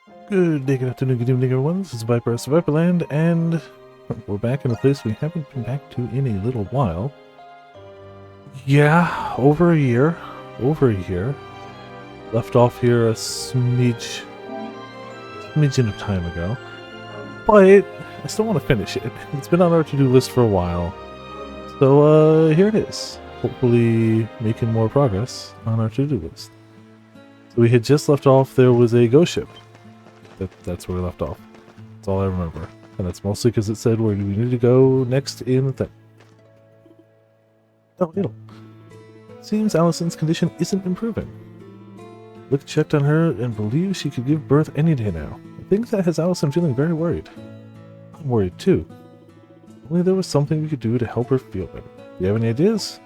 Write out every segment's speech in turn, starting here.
Good day, good afternoon, good evening, everyone. This is Viper of Viperland, and we're back in a place we haven't been back to in a little while. Yeah, over a year. Left off here a smidgen of time ago. But I still want to finish it. It's been on our to-do list for a while. So, here it is. Hopefully making more progress on our to-do list. So we had just left off, there was a ghost ship. That's where we left off. That's all I remember. And that's mostly because it said where do we need to go next in the thing. Oh, it'll. Seems Allison's condition isn't improving. Lick checked on her and believes she could give birth any day now. I think that has Allison feeling very worried. I'm worried too. Only there was something we could do to help her feel better. Do you have any ideas?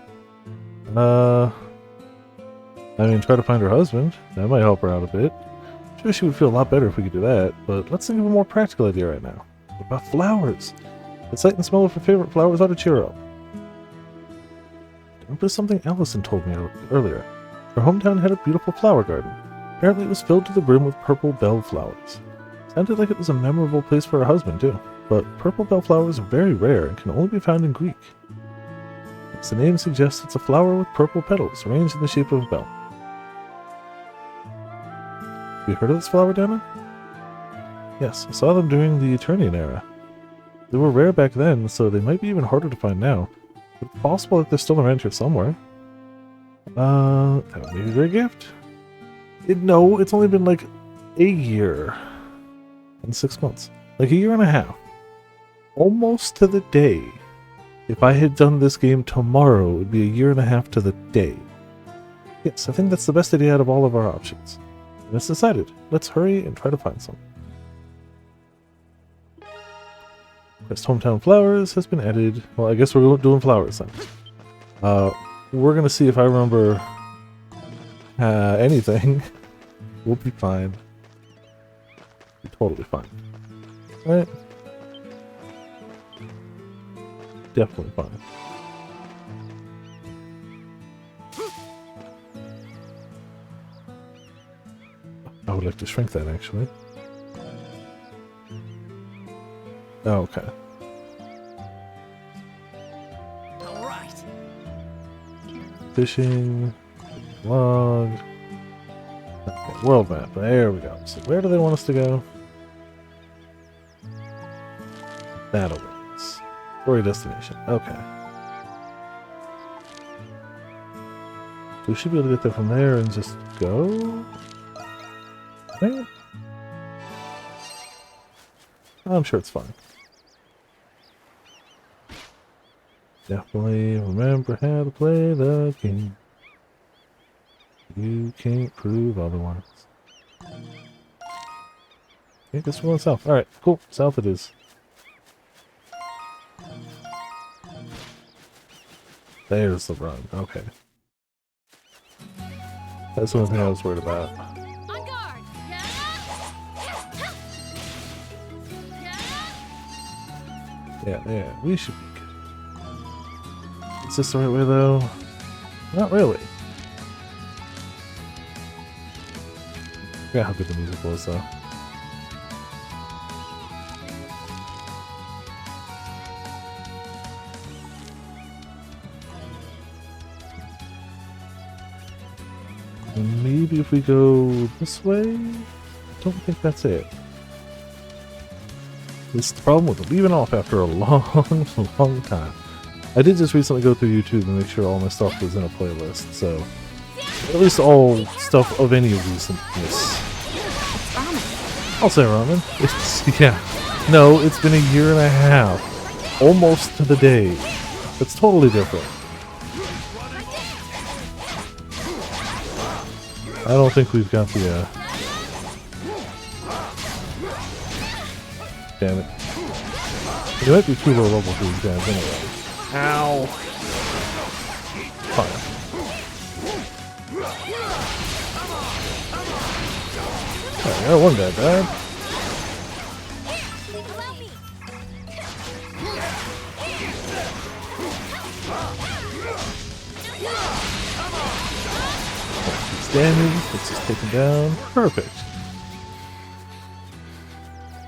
I mean, try to find her husband. That might help her out a bit. Sure, she would feel a lot better if we could do that, but let's think of a more practical idea right now. What about flowers? The sight and smell of her favorite flowers ought to cheer her up. Remember something Allison told me earlier. Her hometown had a beautiful flower garden. Apparently it was filled to the brim with purple bell flowers. Sounded like it was a memorable place for her husband, too. But purple bell flowers are very rare and can only be found in Greek. As the name suggests, it's a flower with purple petals, arranged in the shape of a bell. Have you heard of this flower, Dana? Yes, I saw them during the Eternian era. They were rare back then, so they might be even harder to find now. But it's possible that they're still around here somewhere. That would be a great gift. No, it's only been like a year and 6 months. Like a year and a half. Almost to the day. If I had done this game tomorrow, it would be a year and a half to the day. Yes, I think that's the best idea out of all of our options. And it's decided. Let's hurry and try to find some. Quest Hometown Flowers has been added. Well, I guess we're doing flowers then. We're going to see if I remember anything. We'll be fine. Be totally fine. Alright. Definitely fine. I would like to shrink that, actually. Oh, okay. All right. Fishing. Log. Okay, world map. There we go. So where do they want us to go? That awaits. Story destination. Okay. So we should be able to get there from there and just go? Right? I'm sure it's fine. Definitely remember how to play the game. You can't prove otherwise. Okay, guess we're going south. Alright, cool. South it is. There's the run. Okay. That's the only thing I was worried about. On guard. Yeah, we should be good. Is this the right way, though? Not really. I forgot how good the music was, though. Maybe if we go this way? I don't think that's it. This is the problem with leaving off after a long time. I did just recently go through YouTube and make sure all my stuff was in a playlist, so at least all stuff of any recentness. I'll say ramen. It's, yeah. No, it's been a year and a half. Almost to the day. It's totally different. I don't think we've got the, damn it. It might be too low level for these guys anyway. Ow! Fire. Oh, I got one guy died. Damage, it's just taken down. Perfect.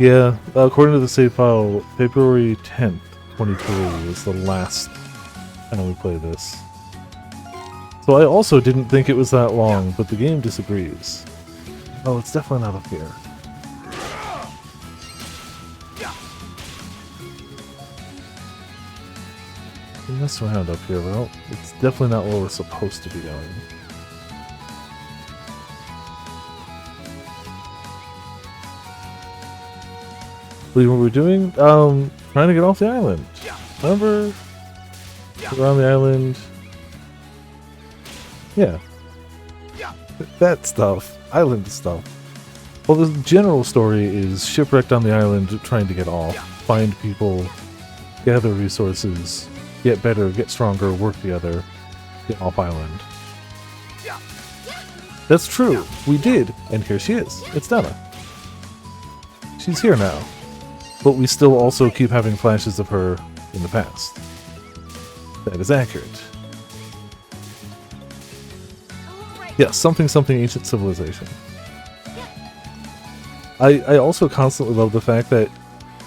Yeah, according to the save file, February 10th, 2020 was the last time we played this. So I also didn't think it was that long, but the game disagrees. Oh, it's definitely not up here. We mess around up here, but it's definitely not where we're supposed to be going. What were we doing? Trying to get off the island. Remember? Around the island. Yeah. That stuff. Island stuff. Well, the general story is shipwrecked on the island trying to get off. Find people. Gather resources. Get better, get stronger, work together. Get off island. That's true. We did. And here she is. It's Dana. She's here now. But we still also keep having flashes of her in the past. That is accurate. Yes, something ancient civilization. I also constantly love the fact that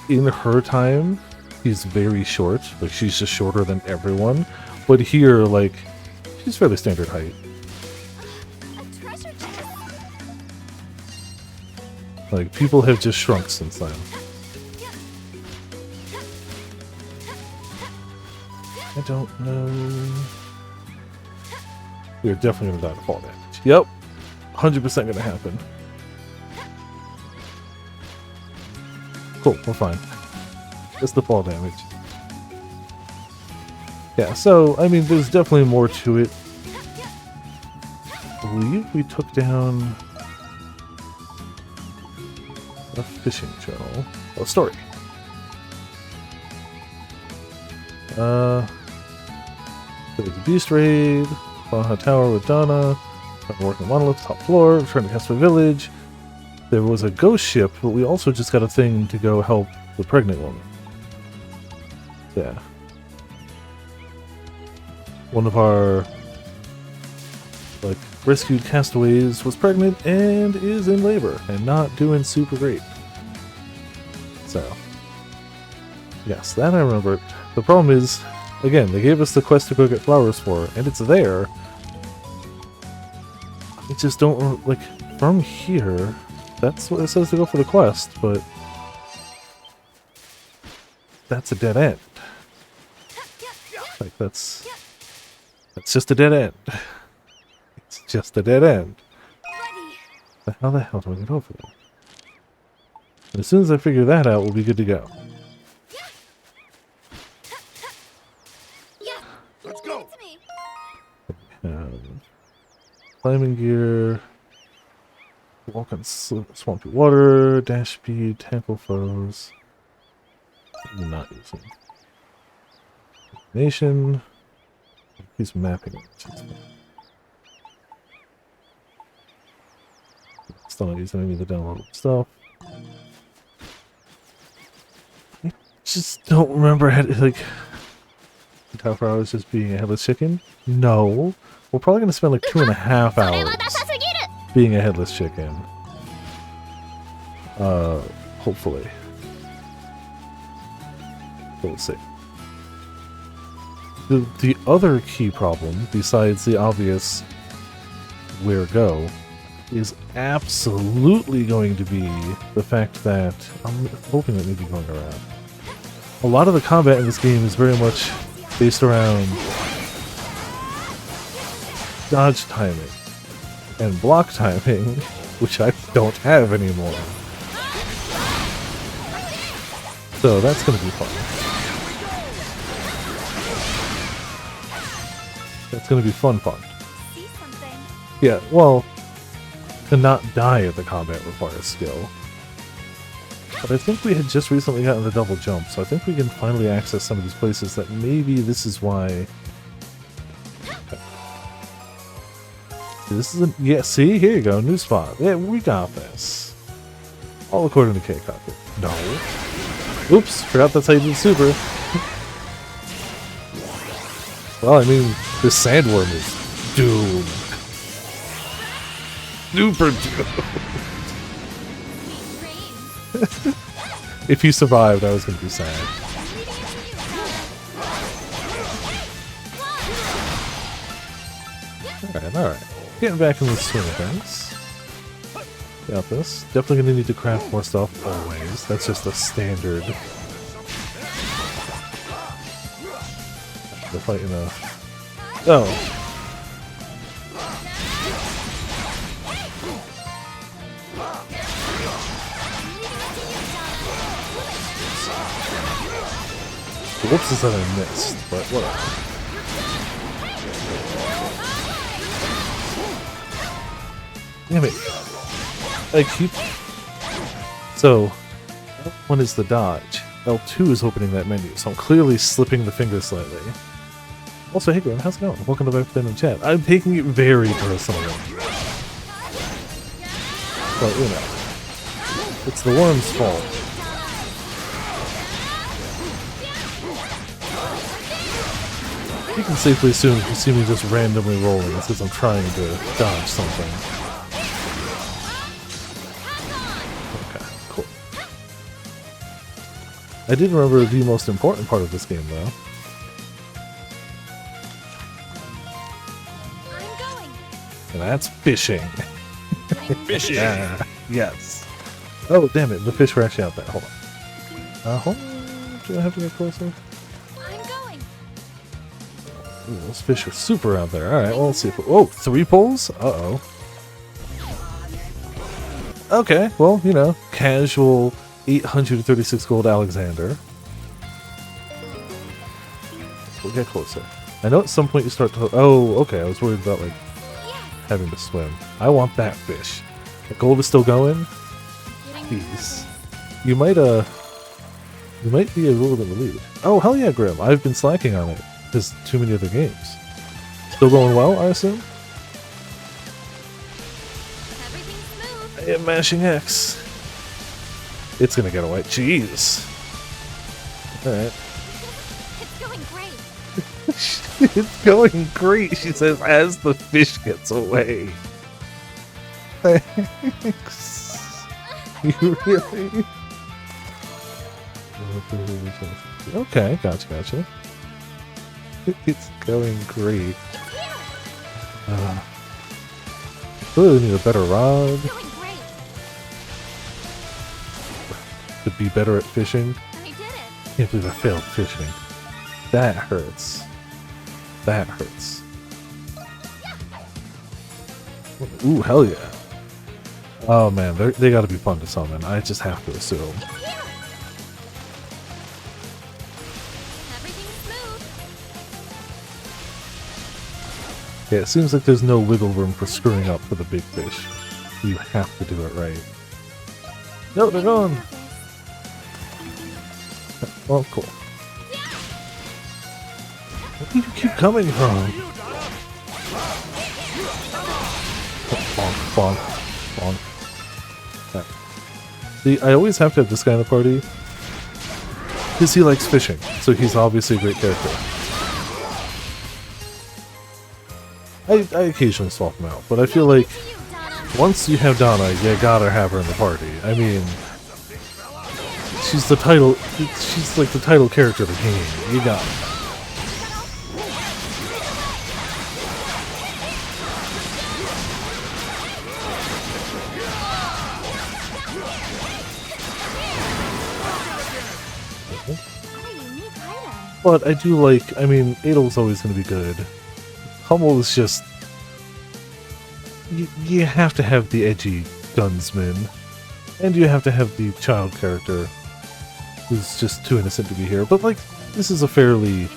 in her time, she's very short. Like, she's just shorter than everyone. But here, like, she's fairly standard height. Like, people have just shrunk since then. I don't know. We're definitely gonna die to fall damage. Yep. 100% gonna happen. Cool, we're fine. Just the fall damage. Yeah, so, I mean, there's definitely more to it. I believe we took down a fishing journal. Oh, story. There was a beast raid, Baja Tower with Dana, working monolith, top floor, trying to cast a village. There was a ghost ship, but we also just got a thing to go help the pregnant woman. Yeah. One of our, like, rescued castaways was pregnant and is in labor and not doing super great. So, yes, that I remember. The problem is, again, they gave us the quest to go get flowers for, and it's there. I just don't, like, from here, that's what it says to go for the quest, but that's a dead end. Like, that's just a dead end. It's just a dead end. How the hell do I get over there? And as soon as I figure that out, we'll be good to go. Let's go. Climbing gear. Walk on swampy water. Dash speed. Tackle foes. I'm not using. Nation. He's mapping it. Still not using any of the downloadable stuff. I just don't remember how to, like, Tower for hours just being a headless chicken? No. We're probably going to spend like 2.5 hours being a headless chicken. Hopefully. We'll see. The other key problem, besides the obvious where go, is absolutely going to be the fact that I'm hoping it may be going around. A lot of the combat in this game is very much based around dodge timing and block timing, which I don't have anymore. So that's going to be fun. That's going to be fun. Yeah, well, to not die at the combat requires skill. But I think we had just recently gotten the double jump, so I think we can finally access some of these places that maybe this is why... This is a... Yeah, see? Here you go, new spot. Yeah, we got this. All according to K-Cop. No. Oops, forgot that's how you do super. Well, I mean, this sandworm is doomed. Super doomed. If you survived, I was gonna be sad. Alright. Getting back in the swing of things. Got this. Definitely gonna need to craft more stuff, always. That's just a standard. They're fighting a... Oh! Whoops is that I missed, but whatever. Damn it. I keep... So, L1 is the dodge. L2 is opening that menu, so I'm clearly slipping the finger slightly. Also, hey Graham, how's it going? Welcome to Back Then in Chat. I'm taking it very personally. But, you know, it's the worm's fault. You can safely assume if you see me just randomly rolling, it's because I'm trying to dodge something. Okay, cool. I did remember the most important part of this game, though. I'm going. And that's fishing. Fishing. Yes. Oh, damn it. The fish were actually out there. Hold on. Hold on. Do I have to get closer? I'm going. Ooh, those fish are super out there. Alright, well, let's see if... Oh, 3 pulls? Uh-oh. Okay, well, you know, casual 836 gold Alexander. We'll get closer. I know at some point you start to... Oh, okay, I was worried about, like, having to swim. I want that fish. The gold is still going? Jeez. You might be a little bit relieved. Oh, hell yeah, Grim. I've been slacking on it. There's too many other games. Still going well, I assume? Everything's smooth. I am mashing X. It's gonna get away. Jeez. Alright. It's going great. It's going great, she says, as the fish gets away. Thanks. You really? Okay, gotcha. It's going great. Clearly need a better rod Doing great. to be better at fishing. I did it. Can't believe I failed fishing. That hurts. That hurts. Ooh, hell yeah. Oh man, they gotta be fun to summon. I just have to assume. Everything's smooth. Yeah, it seems like there's no wiggle room for screwing up for the big fish. You have to do it right. No, they're gone! Well, cool. Where do you keep coming from? Bonk, bonk, bonk. Okay. See, I always have to have this guy in the party because he likes fishing, so he's obviously a great character. I occasionally swap him out, but I feel like once you have Dana, you gotta have her in the party. I mean, she's the title. She's like the title character of the game. You got it. But I do like, I mean, Adel's always going to be good. Hummel is just... You have to have the edgy gunsman. And you have to have the child character who's just too innocent to be here. But, like, this is a fairly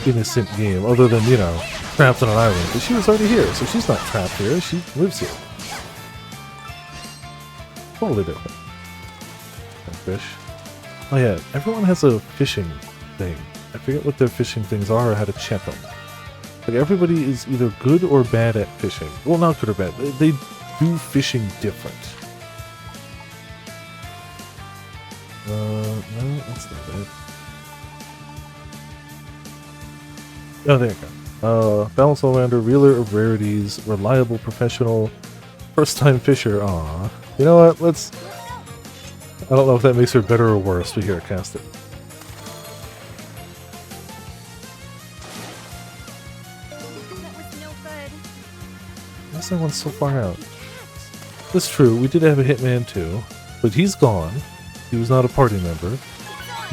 innocent game, other than, you know, trapped on an island. But she was already here, so she's not trapped here. She lives here. Totally different. And fish. Oh yeah, everyone has a fishing thing. I forget what their fishing things are or how to check them. Like, everybody is either good or bad at fishing. Well, not good or bad. They do fishing different. No, that's not it. Oh, there you go. Balance all-rounder, reeler of rarities, reliable professional, first-time fisher. Aw. You know what? I don't know if that makes her better or worse, but here, cast it. That was no good. This one's so far out. That's true, we did have a Hitman too, but he's gone. He was not a party member.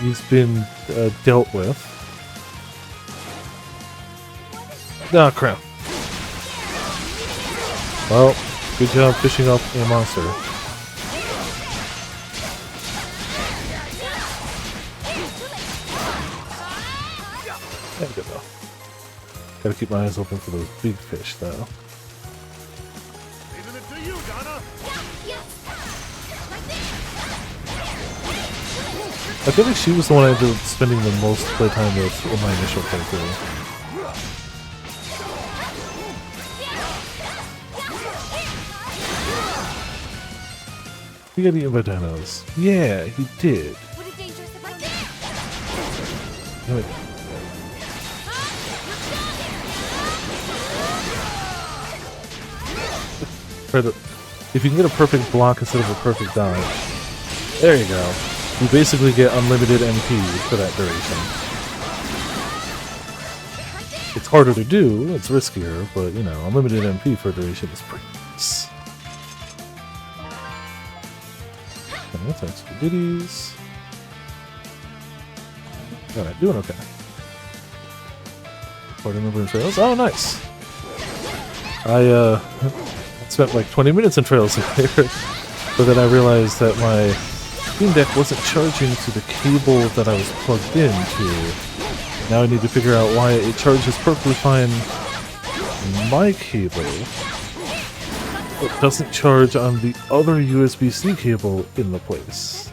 He's been dealt with. Ah, crap. Well, good job fishing up a monster. Yeah, good though. Gotta keep my eyes open for those big fish, though. Leaving it to you, Dana. I feel like she was the one I ended up spending the most playtime with in my initial playthrough. He got eaten by dinos. Yeah, he did. What a dangerous No, wait. If you can get a perfect block instead of a perfect dodge, there you go. You basically get unlimited MP for that duration. It's harder to do, it's riskier, but you know, unlimited MP for a duration is pretty nice. Okay, thanks for goodies. Alright, doing okay. Party member in Trails. Oh, nice! I spent like 20 minutes in Trails here, but then I realized that my Steam Deck wasn't charging to the cable that I was plugged into. Now I need to figure out why it charges perfectly fine on my cable, but doesn't charge on the other USB-C cable in the place.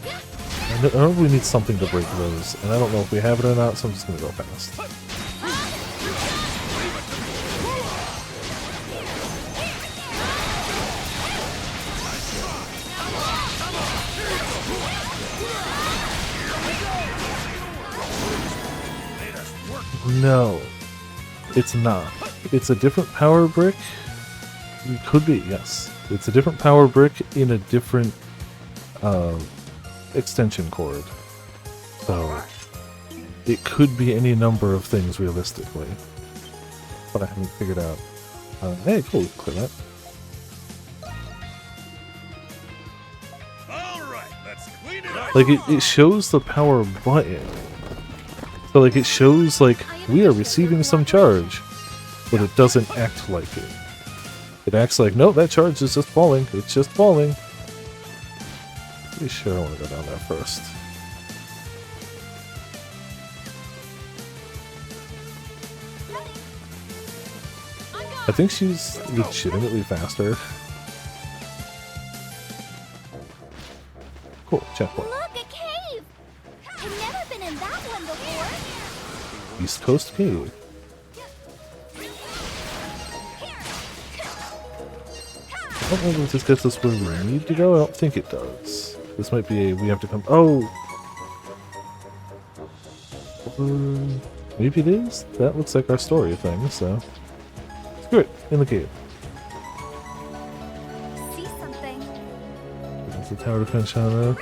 I know we need something to break those, and I don't know if we have it or not, so I'm just gonna go fast. No, it's not. It's a different power brick. It could be, yes. It's a different power brick in a different extension cord. So it could be any number of things realistically, but I haven't figured out. Hey, cool, clear that. All right, let's clean it up. Like it shows the power button. So like it shows like we are receiving some charge, but it doesn't act like it. It acts like, nope, that charge is just falling. It's just falling. Pretty sure I want to go down there first. I think she's legitimately faster. Cool, checkpoint. Look, a cave! I've never been in that one before. East Coast Cave. I don't know if this gets us where we need to go. I don't think it does. This might be a we have to come. Oh! Maybe it is? That looks like our story thing, so. Screw it, in the cave. See something. That's the tower defense shot.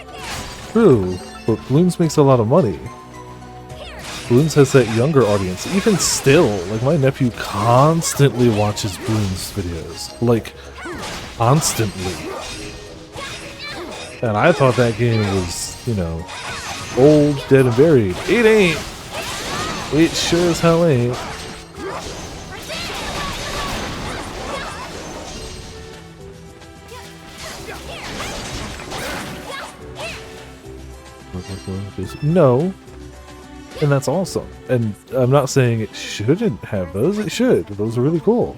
True, but Bloons makes a lot of money. Bloons has that younger audience. Even still, like my nephew constantly watches Bloons videos. Like, constantly. And I thought that game was, you know, old, dead, and buried. It ain't! It sure as hell ain't. No. And that's awesome. And I'm not saying it shouldn't have those. It should. Those are really cool.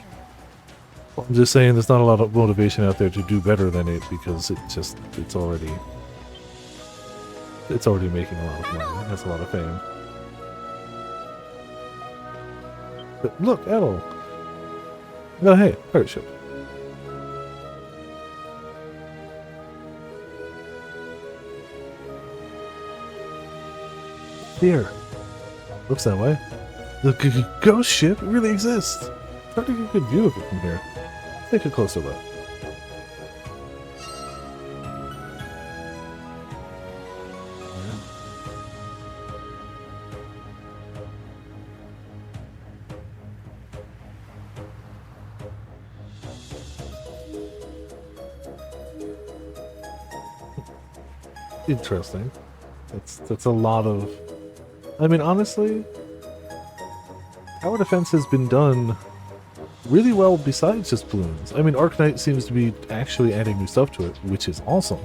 I'm just saying there's not a lot of motivation out there to do better than it because it's already making a lot of money. It has a lot of fame. But look, Adel. Oh, hey, pirate ship. Here. Looks that way. The ghost ship really exists. It's hard to get a good view of it from here. Take a closer look. Interesting. That's a lot of... I mean, honestly, tower defense has been done really well besides just balloons. I mean, Arknight seems to be actually adding new stuff to it, which is awesome.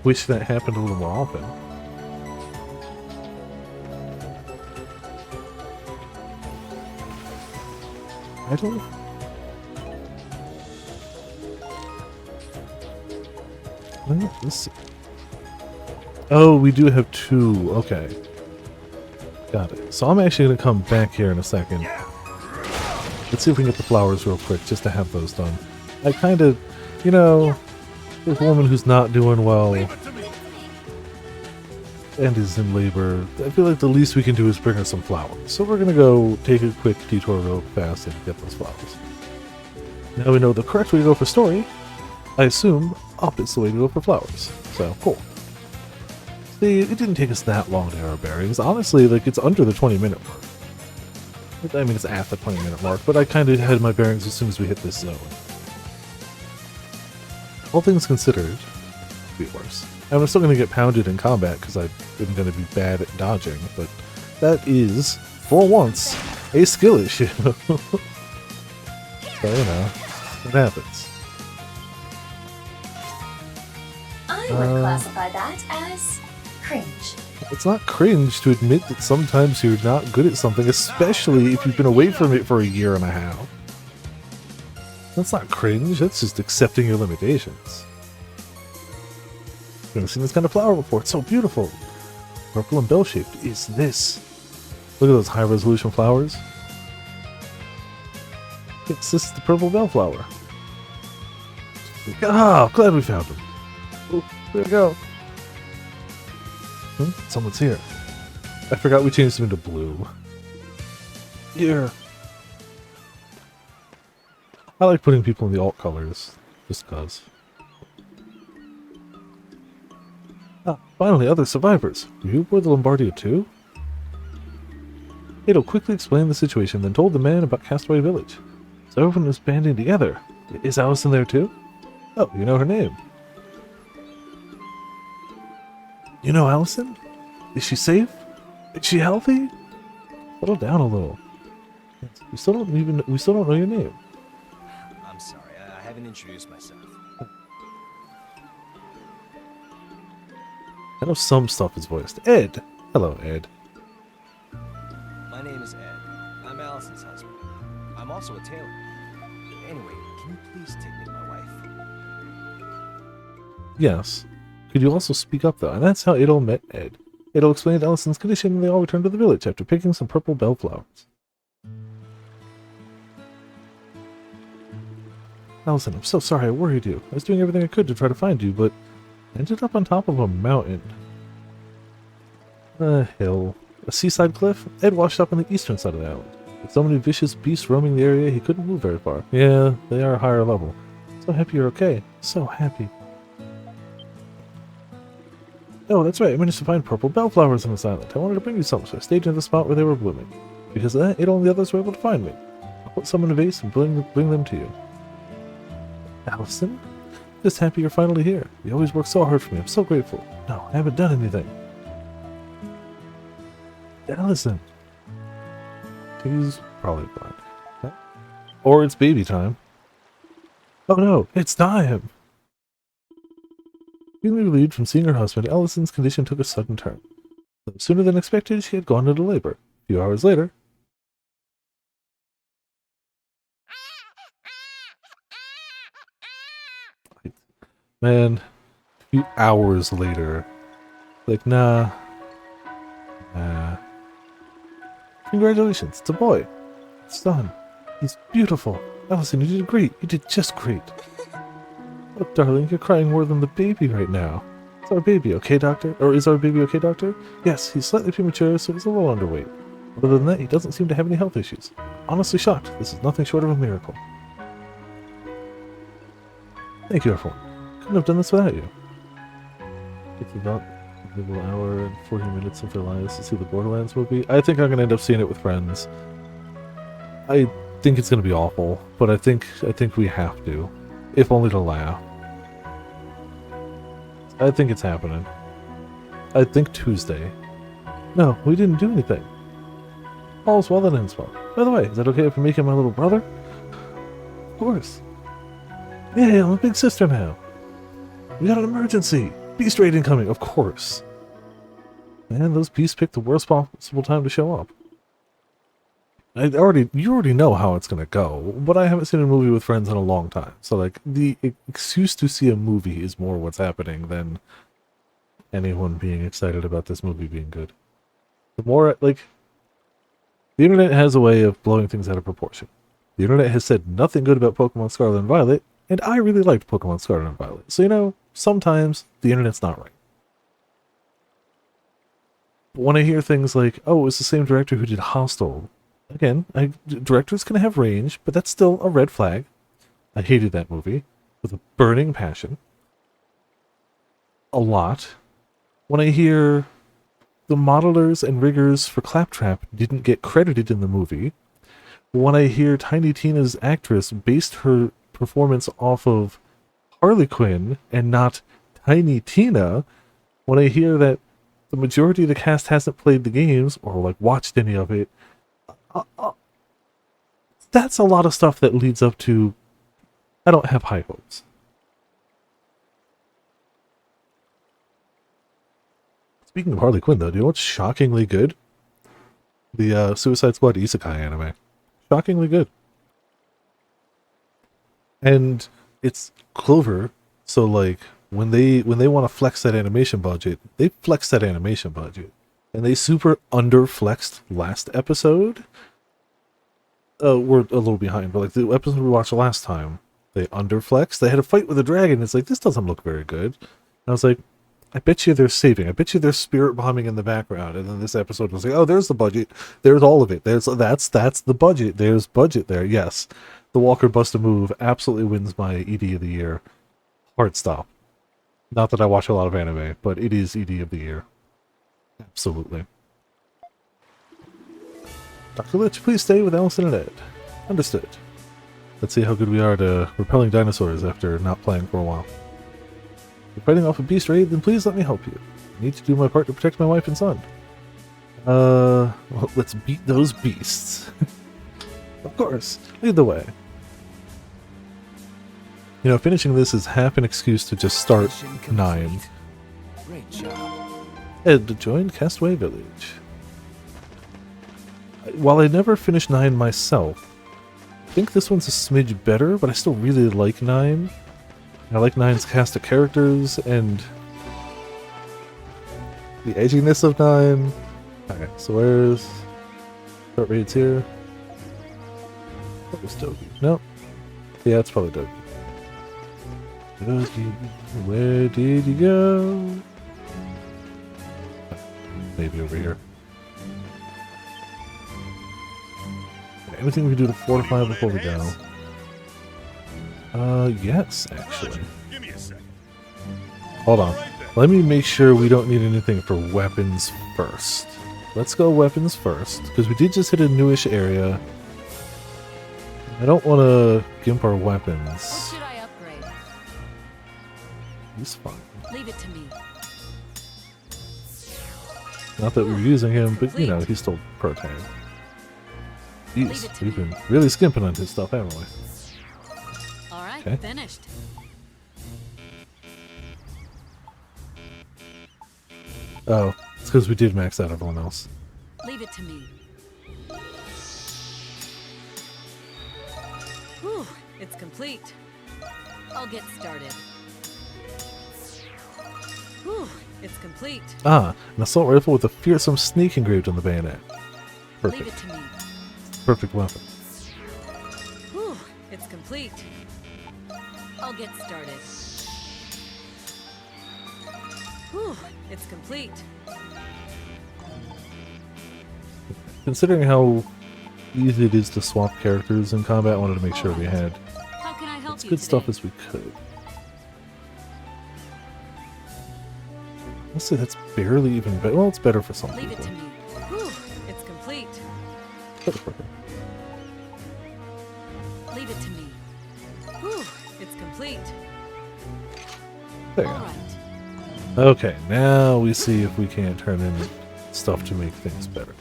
Wish that happened a little more often. Idle? Let's see. Oh, we do have two. Okay. Got it. So I'm actually going to come back here in a second. Let's see if we can get the flowers real quick, just to have those done. I kind of, you know, there's a woman who's not doing well Leave it to me. and is in labor. I feel like the least we can do is bring her some flowers. So we're going to go take a quick detour real fast and get those flowers. Now we know the correct way to go for story. I assume up is the way to go for flowers. So, cool. See, it didn't take us that long to get our bearings. Honestly, like, it's under the 20-minute mark. I mean, it's at the 20-minute mark, but I kind of had my bearings as soon as we hit this zone. All things considered, it could be worse. And I'm still going to get pounded in combat because I'm going to be bad at dodging, but that is, for once, a skill issue. So, you know, it happens. I would classify that as cringe. It's not cringe to admit that sometimes you're not good at something, especially if you've been away from it for a year and a half. That's not cringe, that's just accepting your limitations. I've never seen this kind of flower before, it's so beautiful. Purple and bell-shaped is this. Look at those high-resolution flowers. Yes, this is the purple bellflower. Ah, glad we found him. Oh, there we go. Someone's here. I forgot we changed them into blue. Here. I like putting people in the alt colors, just cause. Ah, finally, other survivors. Were you aboard the Lombardia too? Cato quickly explained the situation, then told the man about Castaway Village. So everyone was banding together. Is Allison there too? Oh, you know her name. You know Allison? Is she safe? Is she healthy? Settle down a little. We still don't know your name. I'm sorry, I haven't introduced myself. I know some stuff is voiced. Ed! Hello, Ed. My name is Ed. I'm Allison's husband. I'm also a tailor. Anyway, can you please take me to my wife? Yes. Could you also speak up, though? And that's how Adol met Ed. Adol explained Allison's condition, and they all returned to the village after picking some purple bellflowers. Allison, I'm so sorry I worried you. I was doing everything I could to try to find you, but I ended up on top of a mountain. A hill. A seaside cliff? Ed washed up on the eastern side of the island. With so many vicious beasts roaming the area, he couldn't move very far. Yeah, they are higher level. So happy you're okay. So happy. Oh, that's right, I managed to find purple bellflowers on this island. I wanted to bring you some, so I stayed near the spot where they were blooming. Because of that, Adol and the others were able to find me. I'll put some in a vase and bring them to you. Allison? Just happy you're finally here. You always work so hard for me. I'm so grateful. No, I haven't done anything. Allison. He's probably blind. Huh? Or it's baby time. Oh no, it's time! Feeling relieved from seeing her husband, Allison's condition took a sudden turn. Though sooner than expected, she had gone into labor. A few hours later... Man, a few hours later... Like, nah. Congratulations, it's a boy. It's done. He's beautiful. Allison, you did great. You did just great. Oh, darling, you're crying more than the baby right now. Is our baby okay, doctor? Or is our baby okay, doctor? Yes, he's slightly premature, so he's a little underweight. Other than that, he doesn't seem to have any health issues. Honestly shocked. This is nothing short of a miracle. Thank you, everyone. Couldn't have done this without you. It's about a little hour and 40 minutes of their lives to see the Borderlands movie. I think I'm going to end up seeing it with friends. I think it's going to be awful, but I think we have to. If only to laugh. I think it's happening. I think Tuesday. No, we didn't do anything. All's well that ends well. By the way, is that okay if I make him my little brother? Of course. Yeah, I'm a big sister now. We got an emergency. Beast raid incoming, of course. Man, those beasts picked the worst possible time to show up. You already know how it's gonna go, but I haven't seen a movie with friends in a long time. So, like, the excuse to see a movie is more what's happening than anyone being excited about this movie being good. The more, like, the internet has a way of blowing things out of proportion. The internet has said nothing good about Pokemon Scarlet and Violet, and I really liked Pokemon Scarlet and Violet. So, you know, sometimes the internet's not right. But when I hear things like, oh, it's the same director who did Hostel, again, directors can have range, but that's still a red flag. I hated that movie with a burning passion. A lot. When I hear the modelers and riggers for Claptrap didn't get credited in the movie, when I hear Tiny Tina's actress based her performance off of Harley Quinn and not Tiny Tina, when I hear that the majority of the cast hasn't played the games or like watched any of it, that's a lot of stuff that leads up to I don't have high hopes. Speaking of Harley Quinn, though, do you know what's shockingly good? The Suicide Squad Isekai anime. Shockingly good. And it's Clover, so like when they want to flex that animation budget, they flex that animation budget. And they super under-flexed last episode. We're a little behind, but like the episode we watched last time, they underflexed. They had a fight with a dragon. It's like, this doesn't look very good. And I was like, I bet you they're saving. I bet you there's spirit bombing in the background. And then this episode was like, oh, there's the budget. There's all of it. That's the budget. There's budget there. Yes. The Walker Busta move absolutely wins my ED of the year. Hard stop. Not that I watch a lot of anime, but it is ED of the year. Absolutely. Dr. Lich, please stay with Allison and Ed. Understood. Let's see how good we are at repelling dinosaurs after not playing for a while. If you're fighting off a beast raid, then please let me help you. I need to do my part to protect my wife and son. Well, let's beat those beasts. Of course. Lead the way. You know, finishing this is half an excuse to just start 9. Great job. Ed joined Castaway Village. While I never finished 9 myself, I think this one's a smidge better, but I still really like 9. I like 9's cast of characters and the edginess of 9. Okay, so where's start raids here? What was Dogi? Nope. Yeah, it's probably Dogi. Dogi, where did you go? Maybe over here. Okay, anything we can do to fortify before we go? Yes, actually. Give me a second. Hold on. Let me make sure we don't need anything for weapons first. Let's go weapons first, because we did just hit a newish area. I don't want to gimp our What weapons. should I upgrade? He's fine. Leave it to me. Not that we're using him, but you know, he's still pro tag. Jeez, we've been really skimping on his stuff, haven't we? All right, Okay. finished. Oh, it's because we did max out everyone else. Leave it to me. Whew, it's complete. I'll get started. Whew, it's complete. Ah, an assault rifle with a fearsome snake engraved on the bayonet. Leave it Perfect. to me. Perfect weapon. Whew, it's complete. I'll get started. Whew, it's complete. Considering how easy it is to swap characters in combat, I wanted to make sure we had How can I help as you good today? stuff as we could. Let's say that's barely even better. Well, it's better for some Leave it people. to me. Whew, it's complete. Better for her. Leave it to me. Whew, it's complete. There you All go. right. Okay, now we see if we can't turn in stuff to make things better.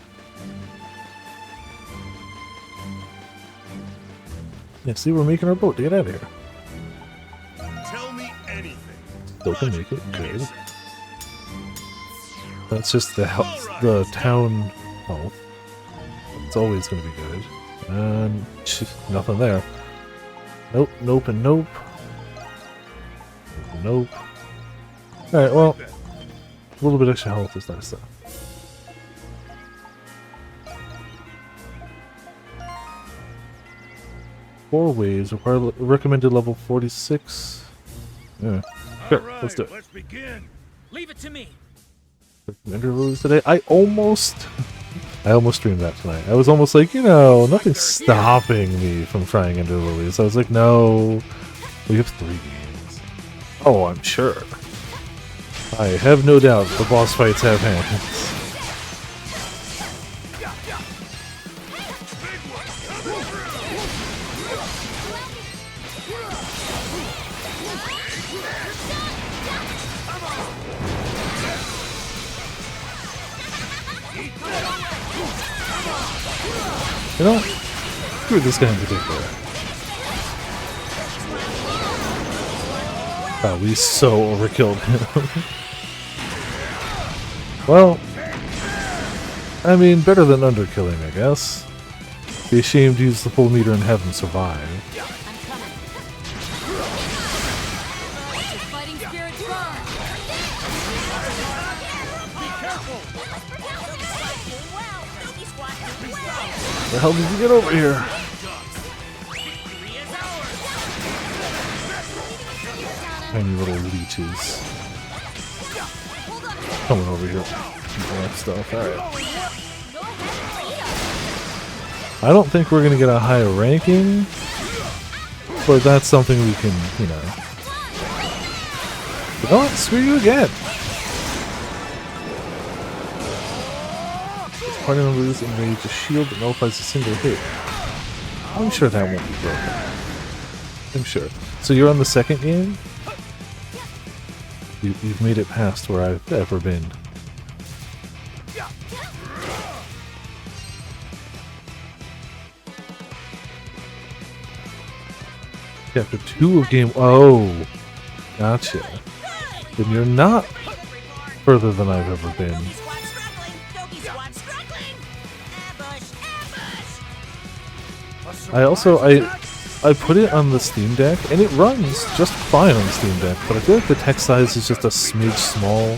Yeah, see, we're making our boat to get out of here. Tell me anything. Still can make it. Good. Yes. That's just the health, the town health. It's always going to be good. And nothing there. Nope, nope, and nope. Nope. Alright, well, a little bit extra health is nice though. Four waves require recommended level 46. Yeah, sure, let's do it. Let's begin. Leave it to me. Recommended lilies today. I almost streamed that tonight. I was almost like, you know, nothing's stopping me from trying Ender Lilies. I was like, no, we have 3 games. Oh, I'm sure. I have no doubt the boss fights have hands. You know, screw this guy in particular. Wow, we so overkilled him. Well, I mean, better than underkilling, I guess. Be ashamed to use the full meter and have him survive. Fighting spirits burn. The hell did you get over here? Tiny little leeches. Coming over here. All that stuff. Alright. I don't think we're gonna get a higher ranking, but that's something we can, you know. You know what? Screw you again! Party members enrage a shield that nullifies a single hit. I'm sure that won't be broken. I'm sure. So you're on the second game? You've made it past where I've ever been. Chapter 2 of game... Oh! Gotcha. Then you're not further than I've ever been. I put it on the Steam Deck, and it runs just fine on the Steam Deck, but I feel like the text size is just a smidge small.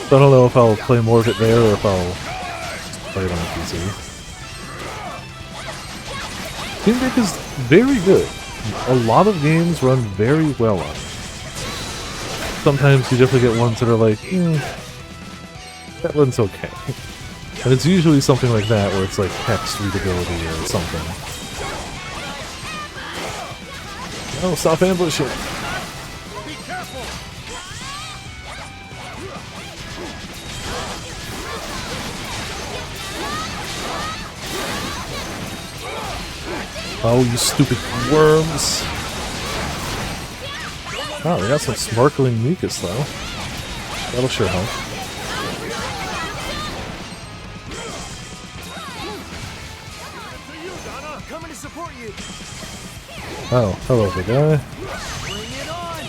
So I don't know if I'll play more of it there, or if I'll just play it on the PC. Steam Deck is very good. A lot of games run very well on it. Sometimes you definitely get ones that are like, that runs okay. And it's usually something like that, where it's like text readability or something. Oh, stop ambushing! Oh, you stupid worms! Oh, we got some sparkling mucus though. That'll sure help. Coming to support you. Oh, hello, big guy. Bring it on.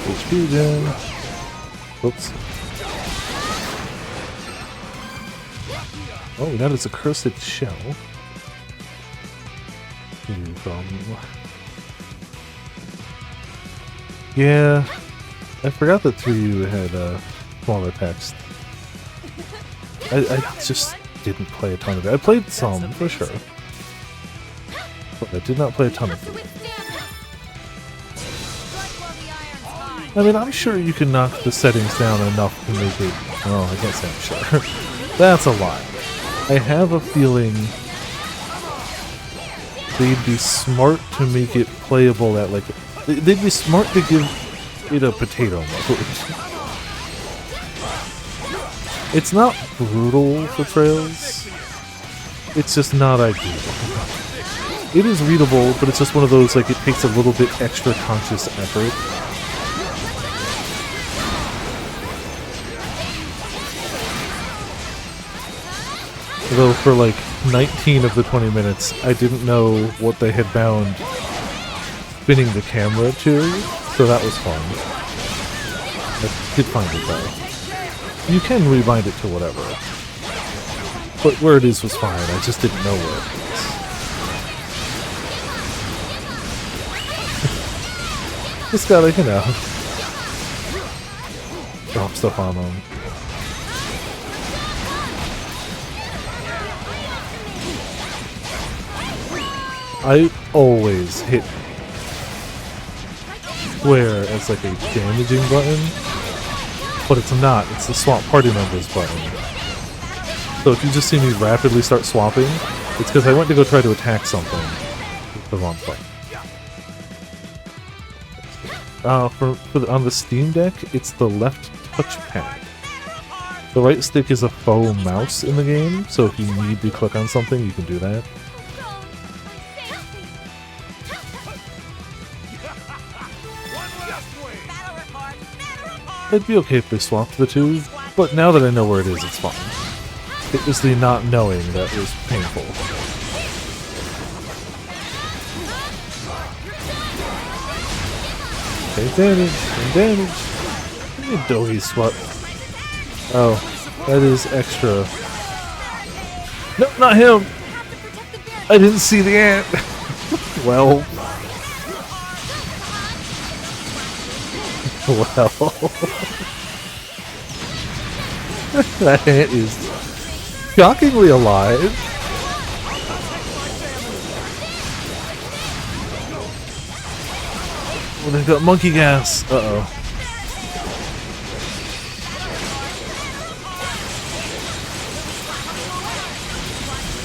HP gen. Oops. Oh, that is a cursed shell. Yeah, I forgot that 3U had smaller text. I just didn't play a ton of it. I played some, for sure. But I did not play a ton of it. I mean, I'm sure you can knock the settings down enough to make it... Oh, I guess I'm sure. That's a lie. I have a feeling they'd be smart to make it playable at, like... They'd be smart to give it a potato mode. It's not brutal for trails. It's just not ideal. It is readable, but it's just one of those, like, it takes a little bit extra conscious effort. Though for like 19 of the 20 minutes, I didn't know what they had bound spinning the camera to, so that was fun. I did find it though. You can rewind it to whatever. But where it is was fine, I just didn't know where it was. Just gotta, you know, drop stuff on them. I always hit square as like a damaging button, but it's not, it's the swap party members button. So if you just see me rapidly start swapping, it's because I went to go try to attack something with the wrong button. On the Steam Deck, it's the left touchpad. The right stick is a faux mouse in the game, so if you need to click on something, you can do that. It'd be okay if they swapped the two, but now that I know where it is, it's fine. It was the not knowing that was painful. Take damage, take damage. Doggy swap. Oh, that is extra. No, not him! I didn't see the ant! Well. Well. That ant is shockingly alive. Well, they've got monkey gas. Uh-oh.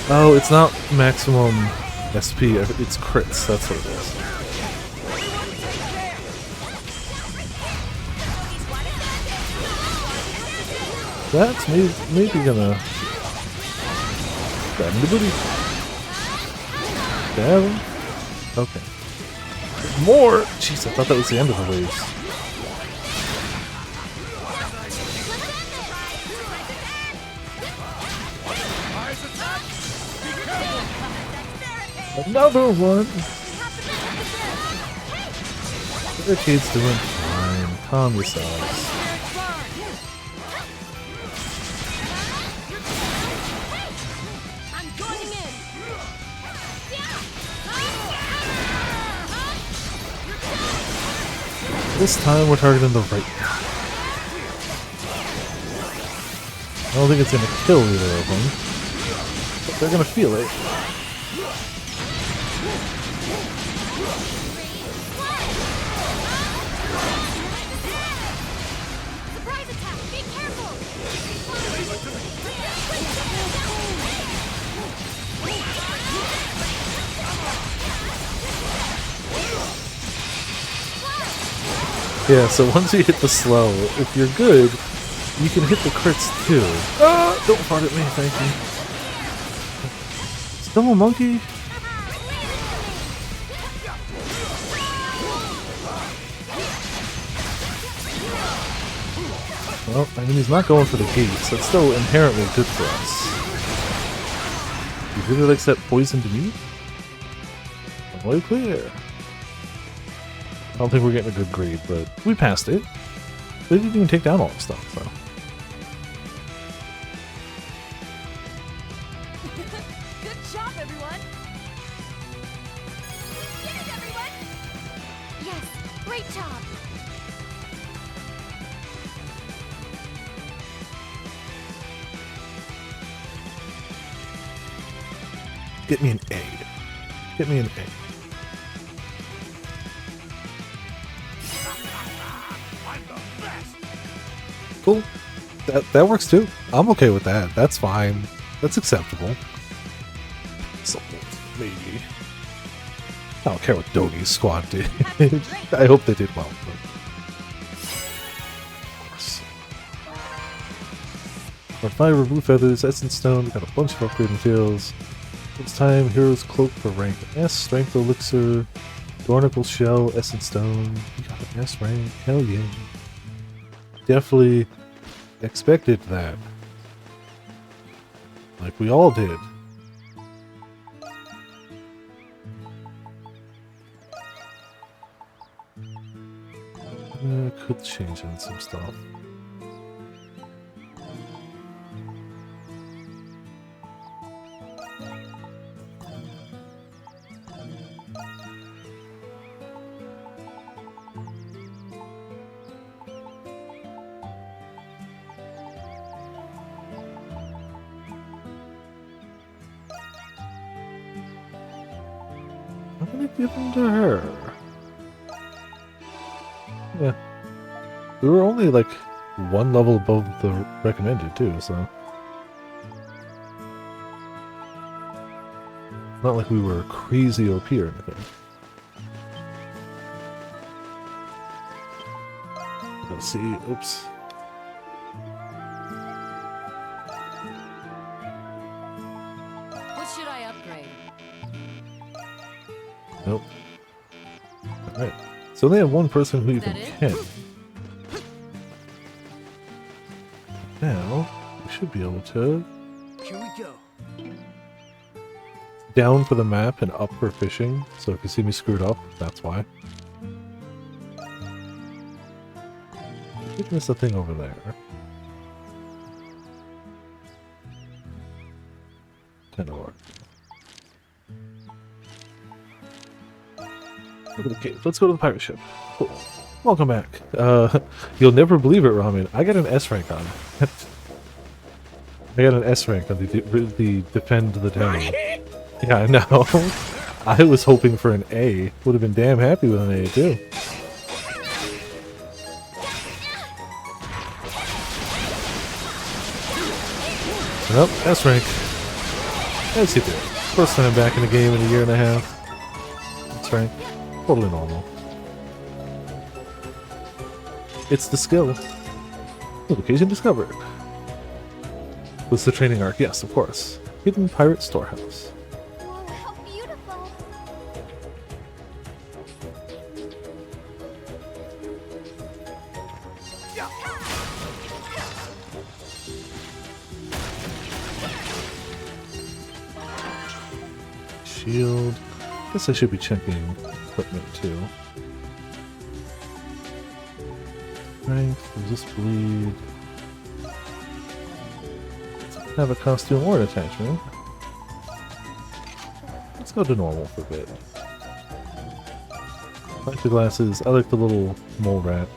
Oh, it's not maximum SP, it's crits, that's what it is. That's maybe gonna stab him the booty. Stab him. Okay. More! Jeez, I thought that was the end of the waves. Another one! Barricade's doing fine. Calm yourselves. This time we're targeting the right guy. I don't think it's gonna kill either of them, but they're gonna feel it. Surprise attack! Be careful! Yeah, so once you hit the slow, if you're good, you can hit the crits too. Ah! Don't fart at me, thank you. Still a monkey? Well, I mean, he's not going for the gates. That's still inherently good for us. You really like that poisoned meat? Way clear. I don't think we're getting a good grade, but we passed it. They didn't even take down all the stuff, so. Good job, everyone. Get it, everyone! Yes, great job! Get me an A. Get me an A. Cool. That works too. I'm okay with that. That's fine. That's acceptable. So, maybe. I don't care what Dogi's squad did. I hope they did well. But... Of course. Our fiber blue feathers, essence stone, we got a bunch of upgrade materials. It's time, hero's cloak for rank S, strength elixir, dornicle shell, essence stone. We got an S rank, hell yeah. Definitely expected that. Like we all did. Could change in some stuff. I'm gonna give them to her. Yeah. We were only like one level above the recommended too, so. Not like we were crazy OP or anything. Let's see, oops. What should I upgrade? Nope. Alright. So they have one person who even That it? can. Now, we should be able to Here we go. down for the map and up for fishing. So if you see me screwed up, that's why. I think there's a thing over there. Tenor. Okay, let's go to the pirate ship. Cool. Welcome back. You'll never believe it, Ramen. I got an S rank on. I got an S rank on the defend the town. Yeah, I know. I was hoping for an A. Would have been damn happy with an A too. Nope, S rank. As you do. First time back in the game in a year and a half. S rank. Totally normal. It's the skill. Location discovered. Was the training arc? Yes, of course. Hidden pirate storehouse. Whoa, how beautiful. Shield. Guess I should be checking equipment too. Strength, resist bleed. Have a costume or an attachment. Let's go to normal for a bit. I like the glasses. I like the little mole rat.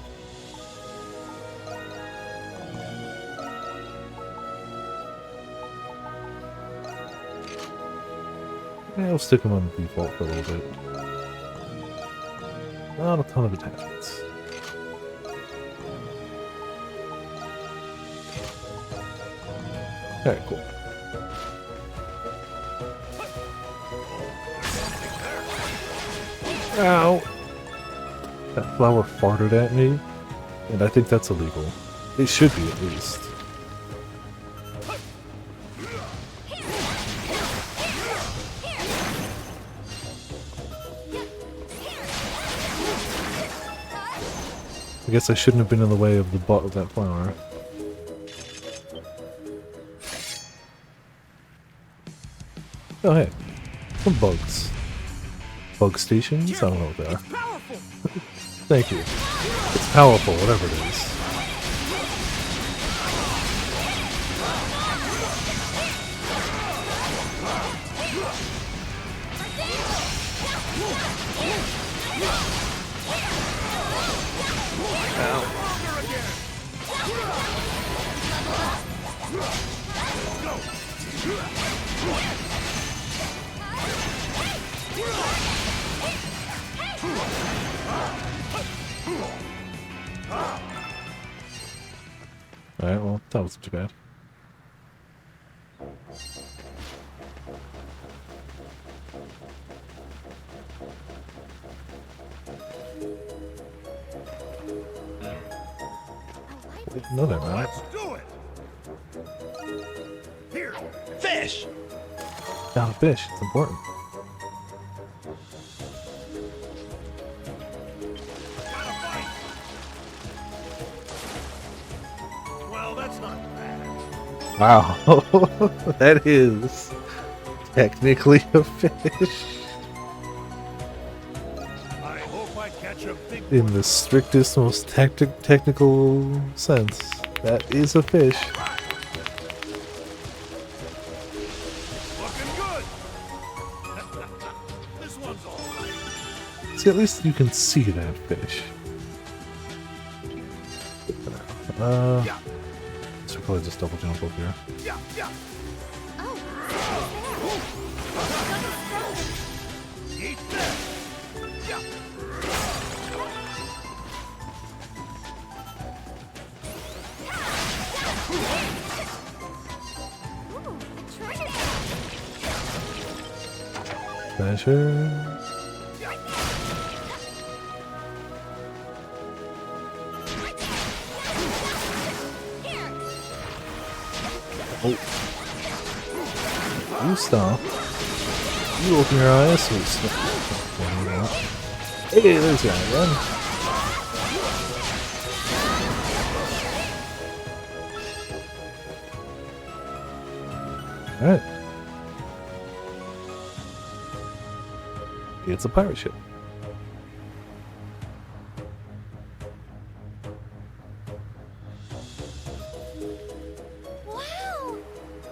Yeah, I'll stick them on default for a little bit. Not a ton of attachments. Alright, cool. Ow! That flower farted at me, and I think that's illegal. It should be, at least. I guess I shouldn't have been in the way of the butt of that flower. Oh hey, some bugs. Bug stations? I don't know what they are. Thank you. It's powerful, whatever it is. Alright, well, that wasn't too bad. Didn't know that, man. Let's do it. fish! Got a fish. It's important. Gotta fight! Well, that's not bad. Wow. That is technically a fish. I hope I catch a big In the strictest, most technical sense. That is a fish. looking good. This one's all right. See, at least you can see that fish. Yeah, So probably just double jump up here. yeah, yeah. Oh, Eat that. Yeah. ooh, a treasure. Treasure. Oh. You stop. You open your eyes, so you stop. Hey, there's the guy again. Alright. It's a pirate ship. Wow,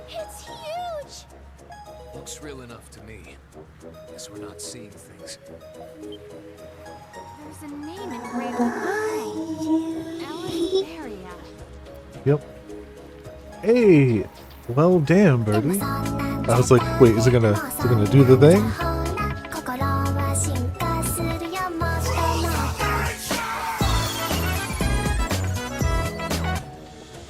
it's huge. Looks real enough to me. Guess we're not seeing things. There's a name engraved on the Area. Yep. Hey! Well, damn, Birdie. I was like, wait, is it gonna do the thing?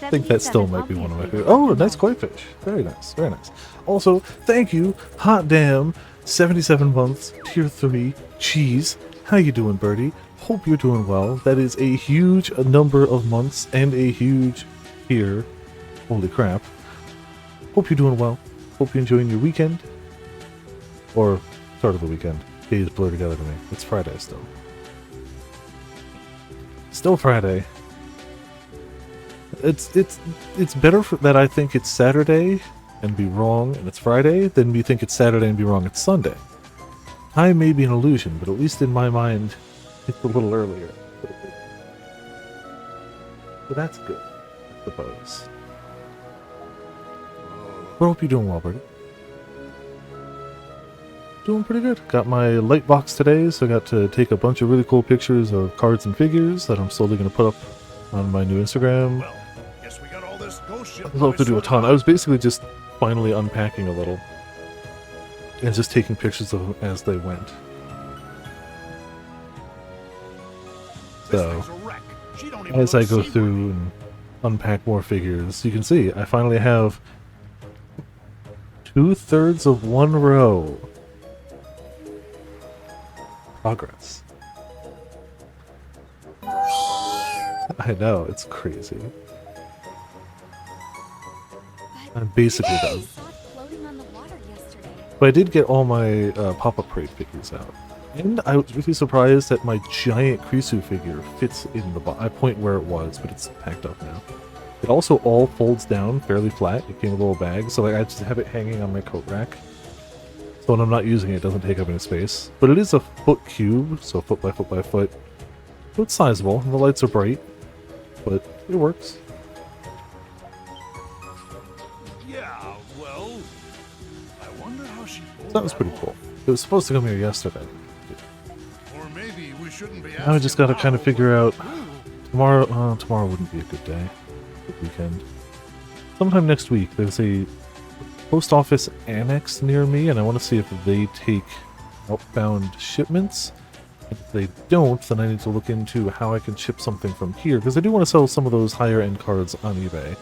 I think that still might be one of my favorite. Oh, a nice koi fish. Very nice, very nice. Also, thank you, hot damn, 77 months, tier 3, cheese. How you doing, Birdie? Hope you're doing well. That is a huge number of months and a huge tier. Holy crap. Hope you're doing well. Hope you're enjoying your weekend. Or start of the weekend. Days blur together to me. It's Friday still. Still Friday. It's better that I think it's Saturday and be wrong and it's Friday than me think it's Saturday and be wrong it's Sunday. Time may be an illusion, but at least in my mind, it's a little earlier. So that's good, I suppose. But I hope you're doing well, Birdie. Doing pretty good. Got my light box today, so I got to take a bunch of really cool pictures of cards and figures that I'm slowly going to put up on my new Instagram. Well, guess we got all this ghost ship. I'd love to do a ton. I was basically just finally unpacking a little and just taking pictures of them as they went. So, as I go through and unpack more figures, you can see I finally have 2/3 of one row. Progress. I know, it's crazy. I'm basically done. I saw it floating on the water yesterday. But I did get all my pop-up crate figures out. And I was really surprised that my giant Krisu figure fits in the box. I point where it was, but it's packed up now. It also all folds down fairly flat. It came in a little bag, so like I just have it hanging on my coat rack. So when I'm not using it, it doesn't take up any space. But it is a foot cube, so foot by foot by foot. So it's sizable, and the lights are bright. But it works. Yeah, well, I wonder how she pulled So that was pretty cool. It was supposed to come here yesterday. Or maybe we shouldn't be Now I just gotta kind of asking figure out how. tomorrow. Tomorrow wouldn't be a good day. Good weekend. Sometime next week, there's a post office annex near me, and I want to see if they take outbound shipments. If they don't, then I need to look into how I can ship something from here, because I do want to sell some of those higher end cards on eBay.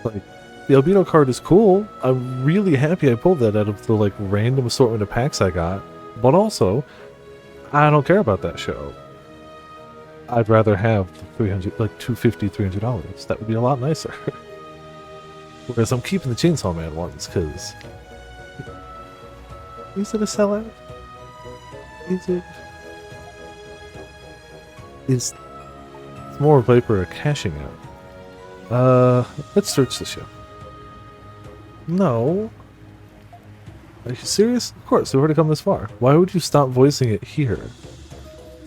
Like, the Albedo card is cool. I'm really happy I pulled that out of the like random assortment of packs I got. But also, I don't care about that show. I'd rather have the $300, like $250, $300. That would be a lot nicer. Whereas I'm keeping the Chainsaw Man ones, because... Is it a sellout? Is it... It's more of a cashing out. Let's search the ship. No. Are you serious? Of course, we've already come this far. Why would you stop voicing it here?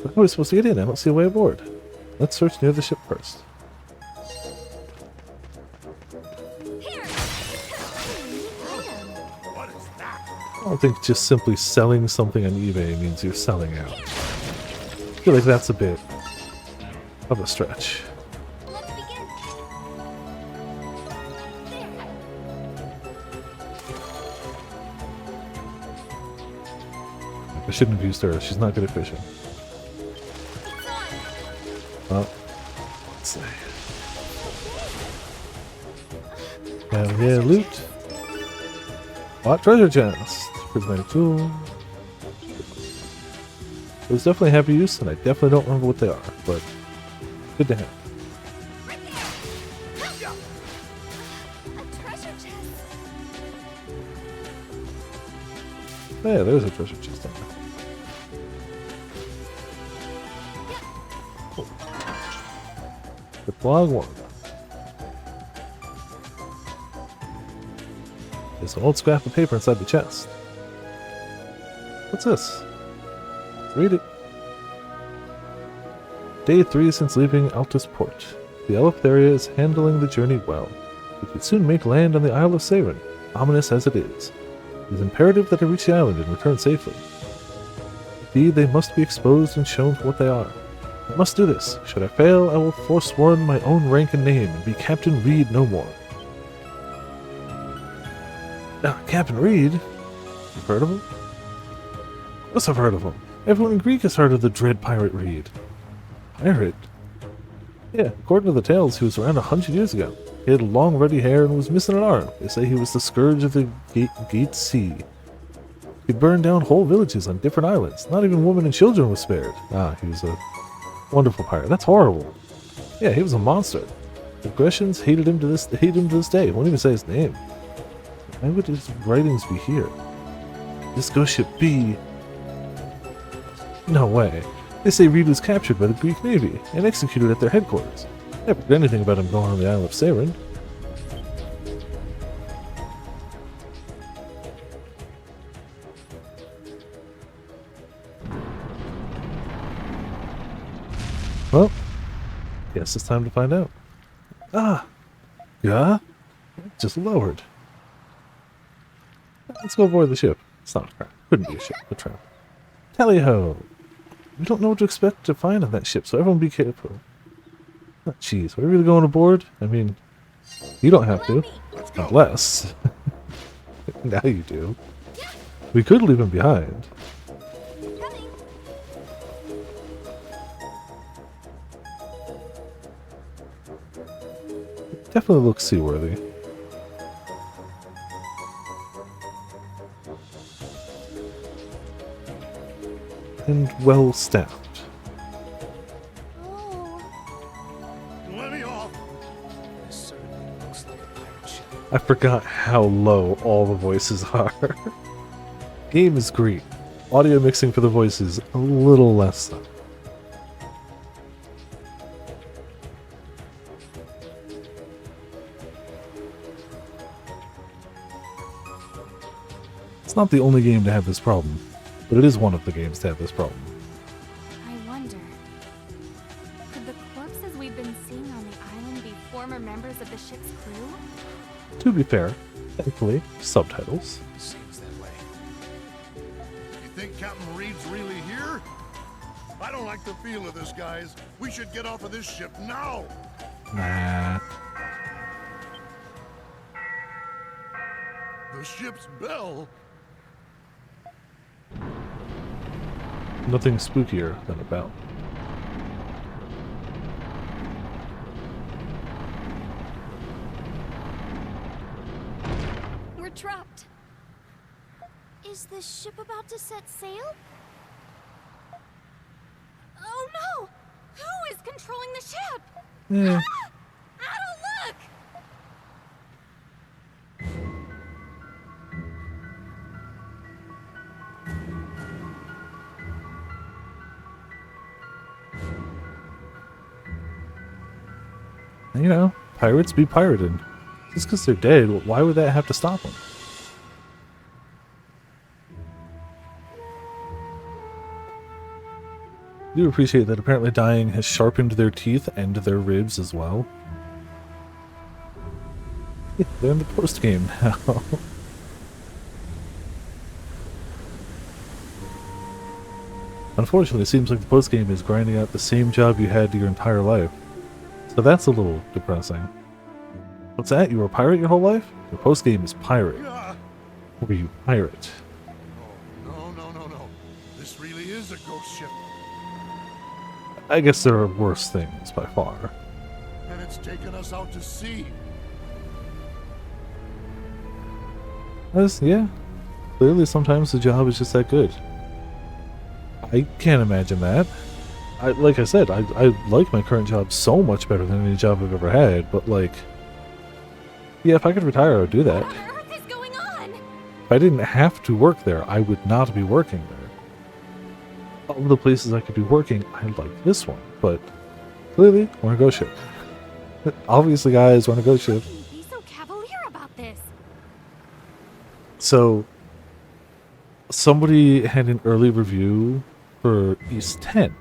How are we supposed to get in? I don't see a way aboard. Let's search near the ship first. What is that? I don't think just simply selling something on eBay means you're selling out. I feel like that's a bit of a stretch. Let's begin. There. I shouldn't have used her. She's not good at fishing. It's on. Well, let's see. Hell yeah, loot. Hot treasure chest. Prismatic tool. It was definitely heavy use, and I definitely don't remember what they are, but good to have. Right there. A treasure chest. Yeah, there's a treasure chest down there. Cool. The log one. There's an old scrap of paper inside the chest. What's this? Let's read it. Day 3 since leaving Altus Port. The Eleftheria is handling the journey well. We could soon make land on the Isle of Seiren, ominous as it is. It is imperative that I reach the island and return safely. Indeed, they must be exposed and shown for what they are. I must do this. Should I fail, I will forswear my own rank and name and be Captain Reed no more. Captain Reed? You've heard of him? Of course I've heard of him. Everyone in Greek has heard of the dread pirate Reed. Pirate? Yeah, according to the tales, he was around 100 years ago. He had long ruddy hair and was missing an arm. They say he was the scourge of the Gate Sea. He burned down whole villages on different islands. Not even women and children were spared. He was a wonderful pirate. That's horrible. Yeah, he was a monster. The Grecians hated him to this day. Won't even say his name. Why would his writings be here? This ghost ship be... No way. They say Reed was captured by the Greek Navy and executed at their headquarters. Never heard anything about him going on the Isle of Seiren. Well, guess it's time to find out. Yeah? Just lowered. Let's go aboard the ship. It's not a trap. Couldn't be a ship, a trap. Tally-ho! We don't know what to expect to find on that ship, so everyone be careful. Jeez, are we really going aboard? I mean, you don't have to. Unless... now you do. We could leave him behind. Coming. Definitely looks seaworthy. And well staffed. Oh. Let me off. This certainly looks like a pirate ship. I forgot how low all the voices are. Game is great. Audio mixing for the voices a little less so. It's not the only game to have this problem, but it is one of the games to have this problem. I wonder. Could the corpses we've been seeing on the island be former members of the ship's crew? To be fair, thankfully, subtitles. Seems that way. You think Captain Reed's really here? I don't like the feel of this, guys. We should get off of this ship now. Nah. The ship's bell. Nothing spookier than a bell. We're trapped. Is the ship about to set sail? Oh no! Who is controlling the ship? Eh, Ow, look! You know, pirates be pirated. Just because they're dead, why would that have to stop them? I do appreciate that apparently dying has sharpened their teeth and their ribs as well. Yeah, they're in the post-game now. Unfortunately, it seems like the post-game is grinding out the same job you had your entire life. So that's a little depressing. What's that? You were a pirate your whole life? The post-game is pirate. Yeah. Were you pirate? No. This really is a ghost ship. I guess there are worse things by far. And it's taken us out to sea. Yeah. Clearly sometimes the job is just that good. I can't imagine that. Like I said, I like my current job so much better than any job I've ever had, but like... Yeah, if I could retire, I would do that. What on earth is going on? If I didn't have to work there, I would not be working there. Of the places I could be working, I like this one, but clearly, want to go ship. Obviously, guys, want to go ship. How can you be so cavalier about this? So, somebody had an early review for Ys 10,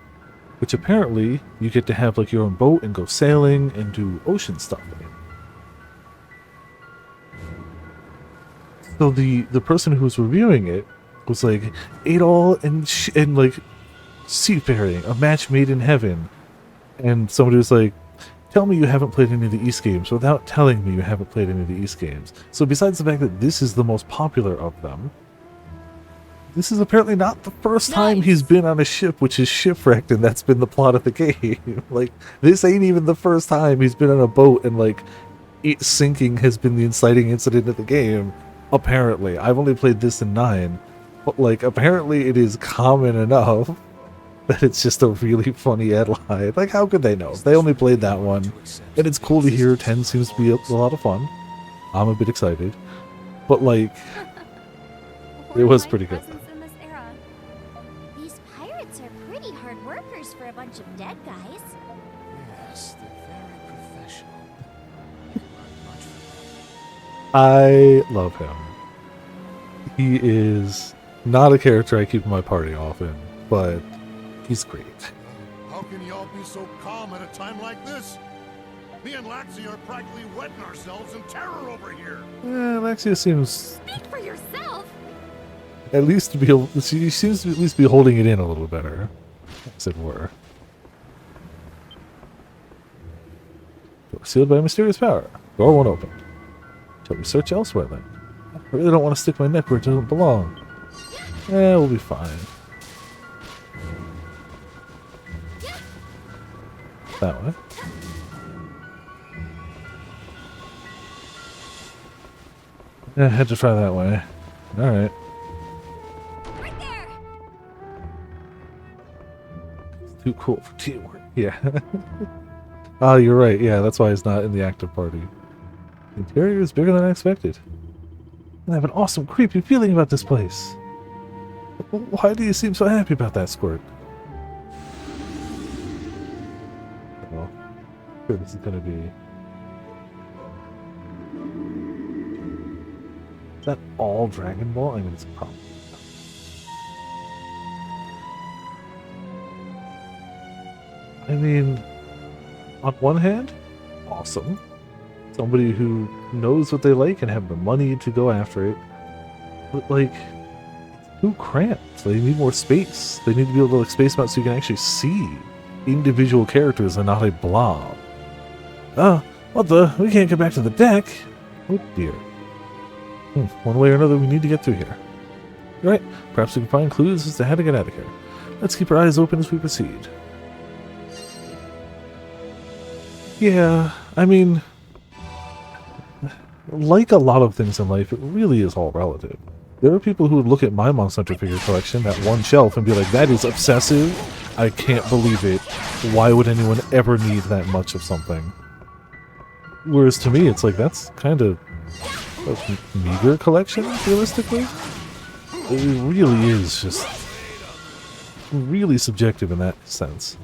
which apparently you get to have like your own boat and go sailing and do ocean stuff in it. So the person who was reviewing it was like, Adol and like seafaring, a match made in heaven. And somebody was like, tell me you haven't played any of the Ys games without telling me you haven't played any of the Ys games. So besides the fact that this is the most popular of them, this is apparently not the first time he's been on a ship which is shipwrecked, and that's been the plot of the game. Like, this ain't even the first time he's been on a boat and like it sinking has been the inciting incident of the game. Apparently. I've only played this in 9, but like apparently it is common enough that it's just a really funny headline. Like, how could they know? They only played that one. And it's cool to hear 10 seems to be a lot of fun. I'm a bit excited. But like, it was pretty good. In this era. These pirates are pretty hard workers for a bunch of dead guys. Yes, they're very professional. You can learn much from them. I love him. He is not a character I keep in my party often, but he's great. How can y'all be so calm at a time like this? Me and Laxi are practically wetting ourselves in terror over here. Alexia seems Speak for yourself. at least to be able, she seems to at least be holding it in a little better, as it were. Door sealed by a mysterious power. Door won't open. Shall we search elsewhere then? I really don't want to stick my neck where it doesn't belong. We'll be fine. That way. I had to try that way. Alright. Right there. Too cool for teamwork. Yeah. Oh, you're right. Yeah, that's why he's not in the active party. The interior is bigger than I expected. I have an awesome, creepy feeling about this place. Why do you seem so happy about that, Squirt? Well, sure this is gonna be... Is that all Dragon Ball? I mean, it's probably... I mean, on one hand, awesome. Somebody who knows what they like and have the money to go after it. But, like, it's too cramped. They need more space. They need to be able to, like, space them out so you can actually see individual characters and not a blob. What the? We can't get back to the deck. Oh, dear. One way or another, we need to get through here. You're right. Perhaps we can find clues as to how to get out of here. Let's keep our eyes open as we proceed. Yeah, I mean... Like a lot of things in life, it really is all relative. There are people who would look at my Monster Hunter figure collection, that one shelf, and be like, that is obsessive. I can't believe it. Why would anyone ever need that much of something? Whereas to me, it's like, that's kind of a meager collection, realistically. It really is just really subjective in that sense.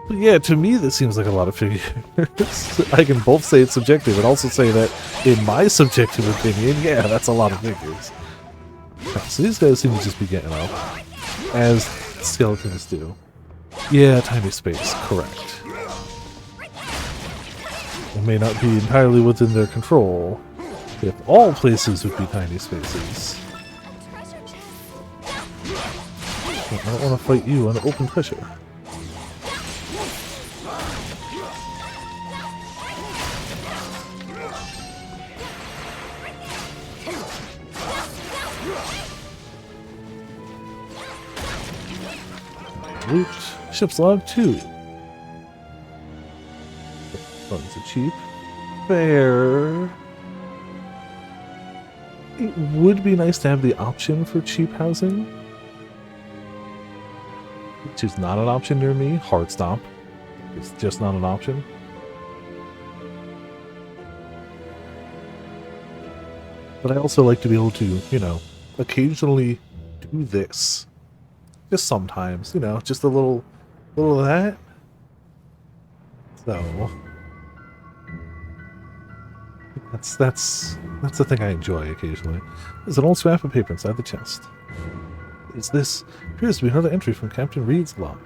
But yeah, to me this seems like a lot of figures. I can both say it's subjective and also say that in my subjective opinion, yeah, that's a lot of figures. So these guys seem to just be getting up, as skeletons do. Yeah, tiny space, correct. It may not be entirely within their control, if all places would be tiny spaces. I don't want to fight you on open pressure. Loot. Ship's log 2. Funds are cheap. Fair. It would be nice to have the option for cheap housing, which is not an option near me. Hard stop. It's just not an option. But I also like to be able to, you know, occasionally do this. Just sometimes, you know, just a little of that. So that's the thing I enjoy occasionally. There's an old scrap of paper inside the chest. Is this? Appears to be another entry from Captain Reed's log.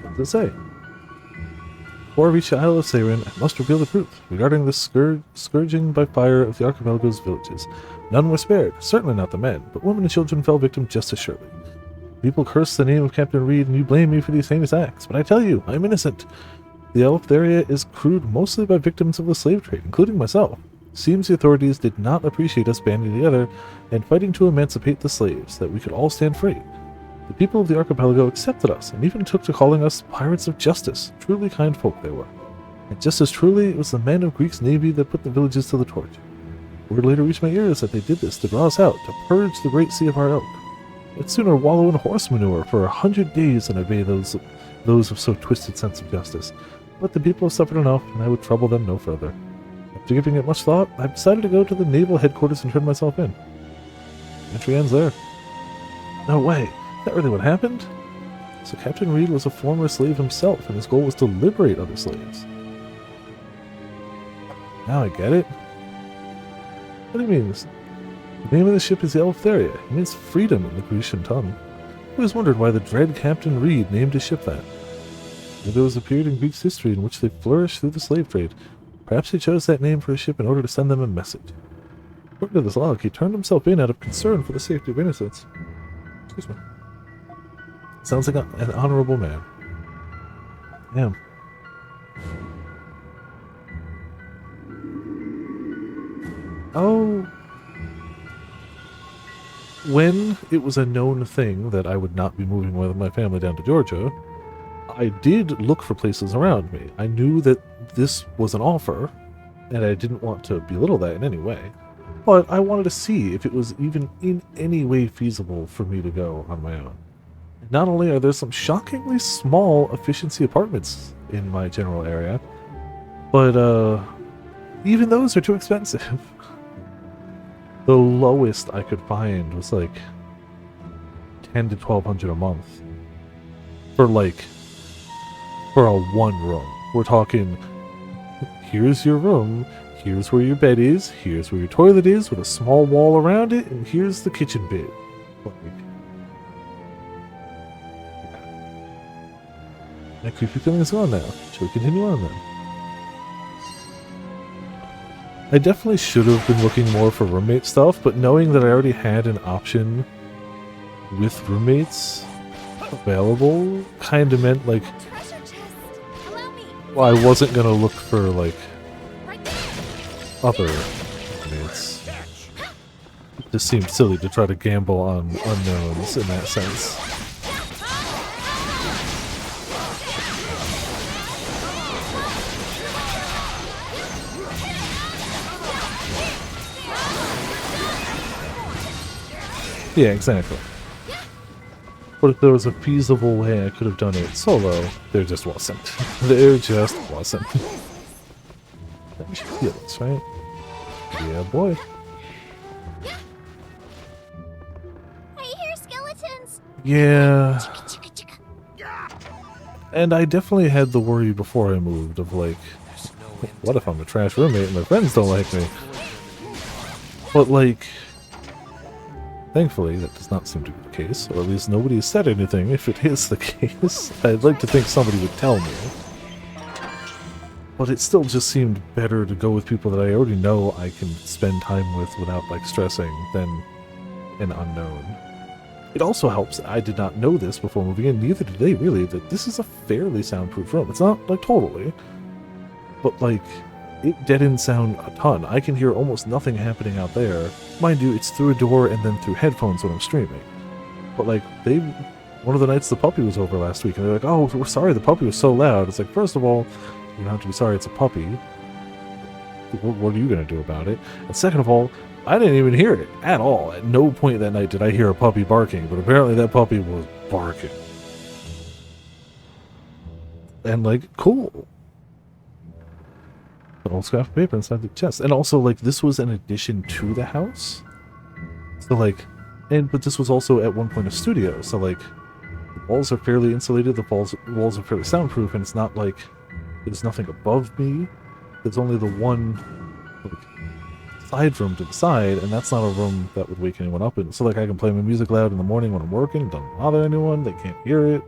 What does it say? Before I reach the Isle of Seiren, I must reveal the truth regarding the scourging by fire of the archipelago's villages. None were spared, certainly not the men, but women and children fell victim just as surely. People curse the name of Captain Reed, and you blame me for these heinous acts, but I tell you, I'm innocent. The Eleftheria is crewed mostly by victims of the slave trade, including myself. Seems the authorities did not appreciate us banding together and fighting to emancipate the slaves, that we could all stand free. The people of the archipelago accepted us, and even took to calling us pirates of justice. Truly kind folk they were. And just as truly, it was the men of Greek's navy that put the villages to the torch. Word later reached my ears that they did this to draw us out, to purge the great sea of our ilk. I'd sooner wallow in horse manure for 100 days than obey those of so twisted sense of justice. But the people have suffered enough, and I would trouble them no further. After giving it much thought, I've decided to go to the naval headquarters and turn myself in. Entry ends there. No way! Is that really what happened? So Captain Reed was a former slave himself, and his goal was to liberate other slaves. Now I get it. What do you mean? The name of the ship is the Eleftheria. It means freedom in the Grecian tongue. I always wondered why the dread Captain Reed named his ship that. Maybe there was a period in Greek's history in which they flourished through the slave trade. Perhaps he chose that name for his ship in order to send them a message. According to this log, he turned himself in out of concern for the safety of innocents. Excuse me. Sounds like an honorable man. Damn. Oh. When it was a known thing that I would not be moving with my family down to Georgia, I did look for places around me. I knew that this was an offer, and I didn't want to belittle that in any way. But I wanted to see if it was even in any way feasible for me to go on my own. Not only are there some shockingly small efficiency apartments in my general area, but even those are too expensive. The lowest I could find was like $1,000 to $1,200 a month for a one room. We're talking, here's your room, here's where your bed is, here's where your toilet is with a small wall around it, and here's the kitchen bit. My creepy feeling is gone now. Shall we continue on then? I definitely should have been looking more for roommate stuff, but knowing that I already had an option with roommates available kind of meant, like, well, I wasn't going to look for, like, other roommates. It just seemed silly to try to gamble on unknowns in that sense. Yeah, exactly. But if there was a feasible way I could have done it solo, there just wasn't. There just wasn't. That should feel this, right? Yeah, boy. I hear skeletons. Yeah. And I definitely had the worry before I moved of like, There's no end what if I'm a trash roommate and my friends don't like me? But like, thankfully that does not seem to be the case, or at least nobody has said anything if it is the case. I'd like to think somebody would tell me. But it still just seemed better to go with people that I already know I can spend time with without like stressing than an unknown. It also helps, I did not know this before moving in, neither did they really, that this is a fairly soundproof room. It's not, like, totally, but, like, it deadens sound a ton. I can hear almost nothing happening out there. Mind you, it's through a door and then through headphones when I'm streaming. But, like, one of the nights the puppy was over last week, and they're like, oh, we're sorry the puppy was so loud. It's like, first of all, you don't have to be sorry it's a puppy. What are you going to do about it? And second of all, I didn't even hear it at all. At no point that night did I hear a puppy barking, but apparently that puppy was barking. And, like, cool. An old scrap of paper inside the chest. And also, like, this was an addition to the house. So, like, but this was also at one point a studio. So, like, the walls are fairly insulated, the walls are fairly soundproof, and it's not like there's nothing above me. There's only the one, like, side room to the side, and that's not a room that would wake anyone up in. So like I can play my music loud in the morning when I'm working, it doesn't bother anyone, they can't hear it.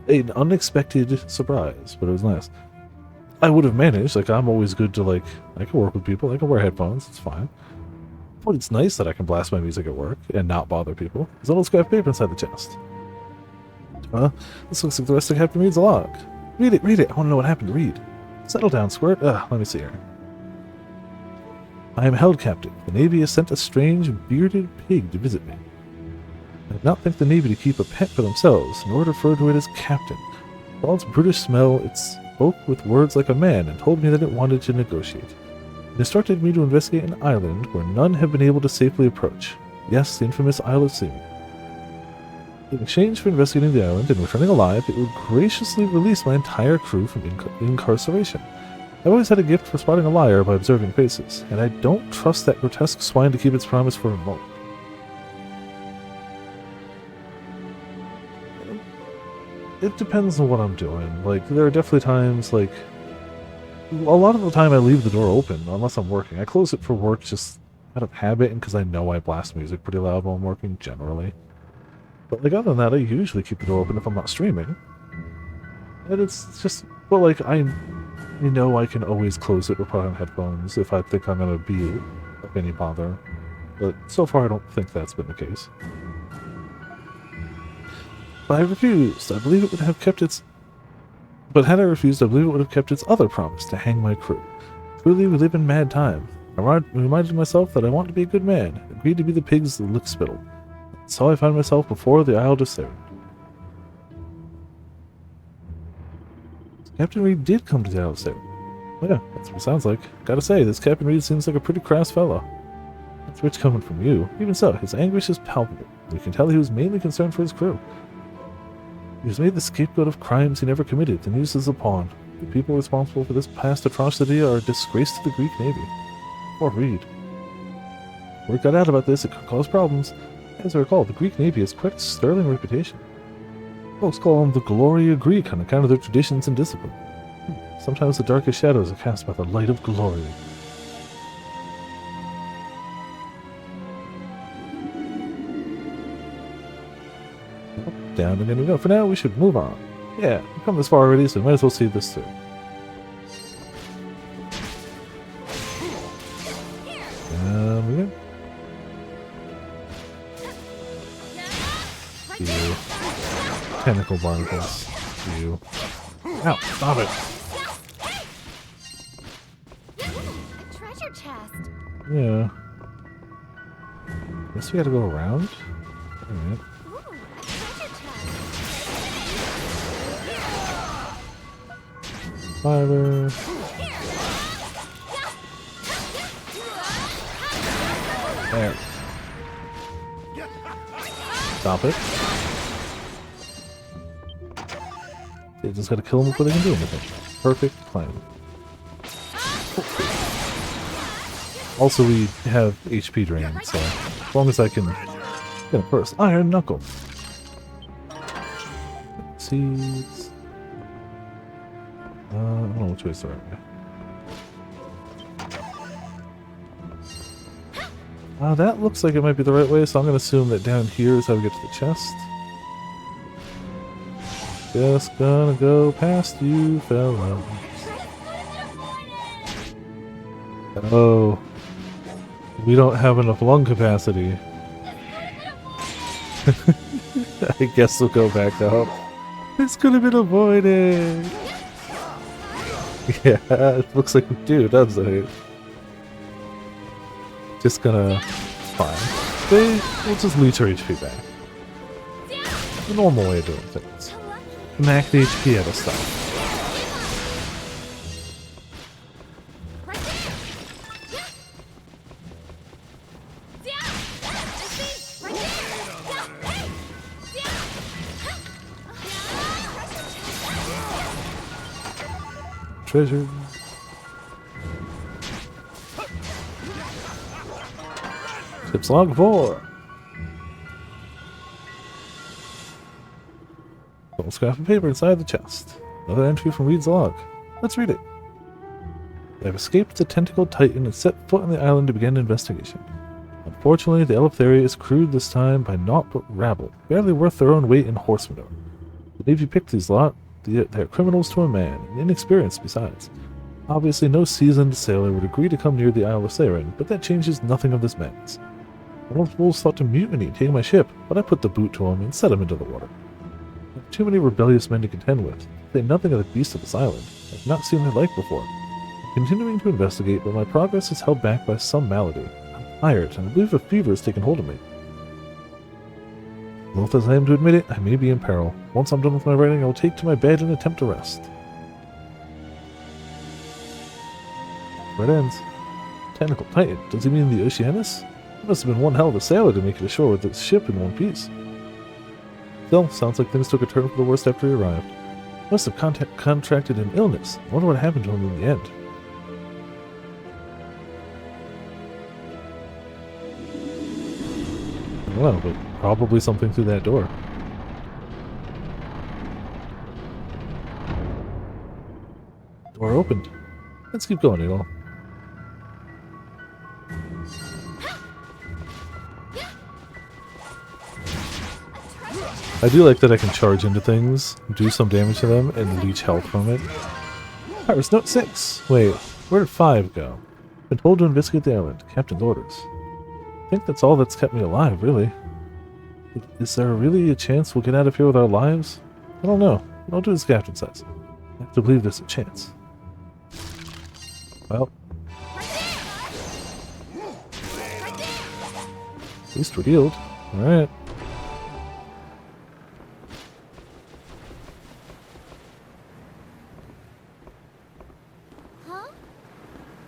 An unexpected surprise, but it was nice. I would have managed, like I'm always good to like, I can work with people, I can wear headphones, it's fine. But it's nice that I can blast my music at work and not bother people. There's a little scrap paper inside the chest. This looks like the rest of Captain Reed's log. Read it, I want to know what happened to Reed. Settle down, Squirt. Let me see here. I am held captive. The Navy has sent a strange, bearded pig to visit me. I did not think the Navy to keep a pet for themselves, nor refer to it as captain. For all its brutish smell, it spoke with words like a man and told me that it wanted to negotiate. It instructed me to investigate an island where none have been able to safely approach. Yes, the infamous Isle of Seamen. In exchange for investigating the island and returning alive, it would graciously release my entire crew from incarceration. I've always had a gift for spotting a liar by observing faces, and I don't trust that grotesque swine to keep its promise for a moment. It depends on what I'm doing. Like, there are definitely times, like, a lot of the time I leave the door open, unless I'm working. I close it for work just out of habit, and because I know I blast music pretty loud while I'm working, generally. But, like, other than that, I usually keep the door open if I'm not streaming. And it's just, well, like, I know I can always close it or put on headphones if I think I'm going to be of any bother. But so far I don't think that's been the case. But I refused. I believe it would have kept its... But had I refused, I believe it would have kept its other promise to hang my crew. Truly, we live in mad time. I reminded myself that I want to be a good man, agreed to be the pig's lick spittle. So I found myself before the Isle of Seamen. Captain Reed did come to the Isle of Seamen. Well, yeah, that's what it sounds like. Gotta say, this Captain Reed seems like a pretty crass fellow. That's rich coming from you. Even so, his anguish is palpable. You can tell he was mainly concerned for his crew. He was made the scapegoat of crimes he never committed and used as a pawn. The people responsible for this past atrocity are a disgrace to the Greek Navy. Poor Reed. Word got out about this, it could cause problems. As I recall, the Greek Navy has quite a sterling reputation. Folks call them the Gloria Greek on account of their traditions and discipline. Sometimes the darkest shadows are cast by the light of glory. Down again we go. For now, we should move on. Yeah, we've come this far already, so we might as well see this through. Down we go. You. Tentacle barnacles. You. Ow, stop it! A treasure chest. Yeah. Guess we gotta go around? Alright. Ooh, a treasure chest. Fiber. There. Stop it. They just gotta kill them before they can do anything. Perfect plan. Also, we have HP drain, so as long as I can get a first Iron Knuckle. seeds. I don't know which way is the right way. That looks like it might be the right way, so I'm going to assume that down here is how we get to the chest. Just gonna go past you, fella. Oh. We don't have enough lung capacity. I guess we'll go back up. This could have been avoided. Yeah, it looks like we do, doesn't it? Just gonna... fine. We'll just leech our HP back. The normal way of doing things. Max HP out of stuff. Treasure. Ship's log 4. Little scrap of paper inside the chest. Another entry from Reed's log. Let's read it. I've escaped the tentacled titan and set foot on the island to begin an investigation. Unfortunately, the Eleftheria is crewed this time by naught but rabble, barely worth their own weight in horse manure. The Navy picked these lot. They're criminals to a man, and inexperienced besides. Obviously, no seasoned sailor would agree to come near the Isle of Saren, but that changes nothing of this madness. One of the wolves thought to mutiny, taking my ship, but I put the boot to him and set him into the water. I have too many rebellious men to contend with. To say nothing of the beast of this island. I've not seen their like before. I'm continuing to investigate, but my progress is held back by some malady. I'm tired, and I believe a fever has taken hold of me. Loath as I am to admit it, I may be in peril. Once I'm done with my writing, I will take to my bed and attempt to rest. Where it ends. Tentacle Titan. Does he mean the Oceanus? It must have been one hell of a sailor to make it ashore with its ship in one piece. Still, sounds like things took a turn for the worst after he arrived. Must have contracted an illness. I wonder what happened to him in the end. Well, but probably something through that door. Door opened. Let's keep going, you know. I do like that I can charge into things, do some damage to them, and leech health from it. Pirates Note 6! Wait, where did 5 go? Been told to investigate the island. Captain's orders. I think that's all that's kept me alive, really. Is there really a chance we'll get out of here with our lives? I don't know. I'll do as the captain says. I have to believe there's a chance. Well. At least we're healed. Alright. Huh?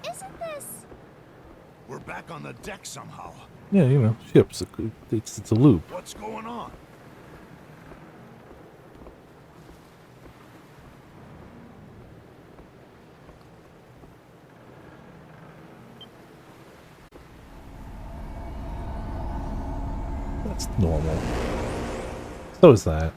Isn't this... We're back on the deck somehow. Yeah, you know, ships. It's a loop. What's going on? That's normal. So is that.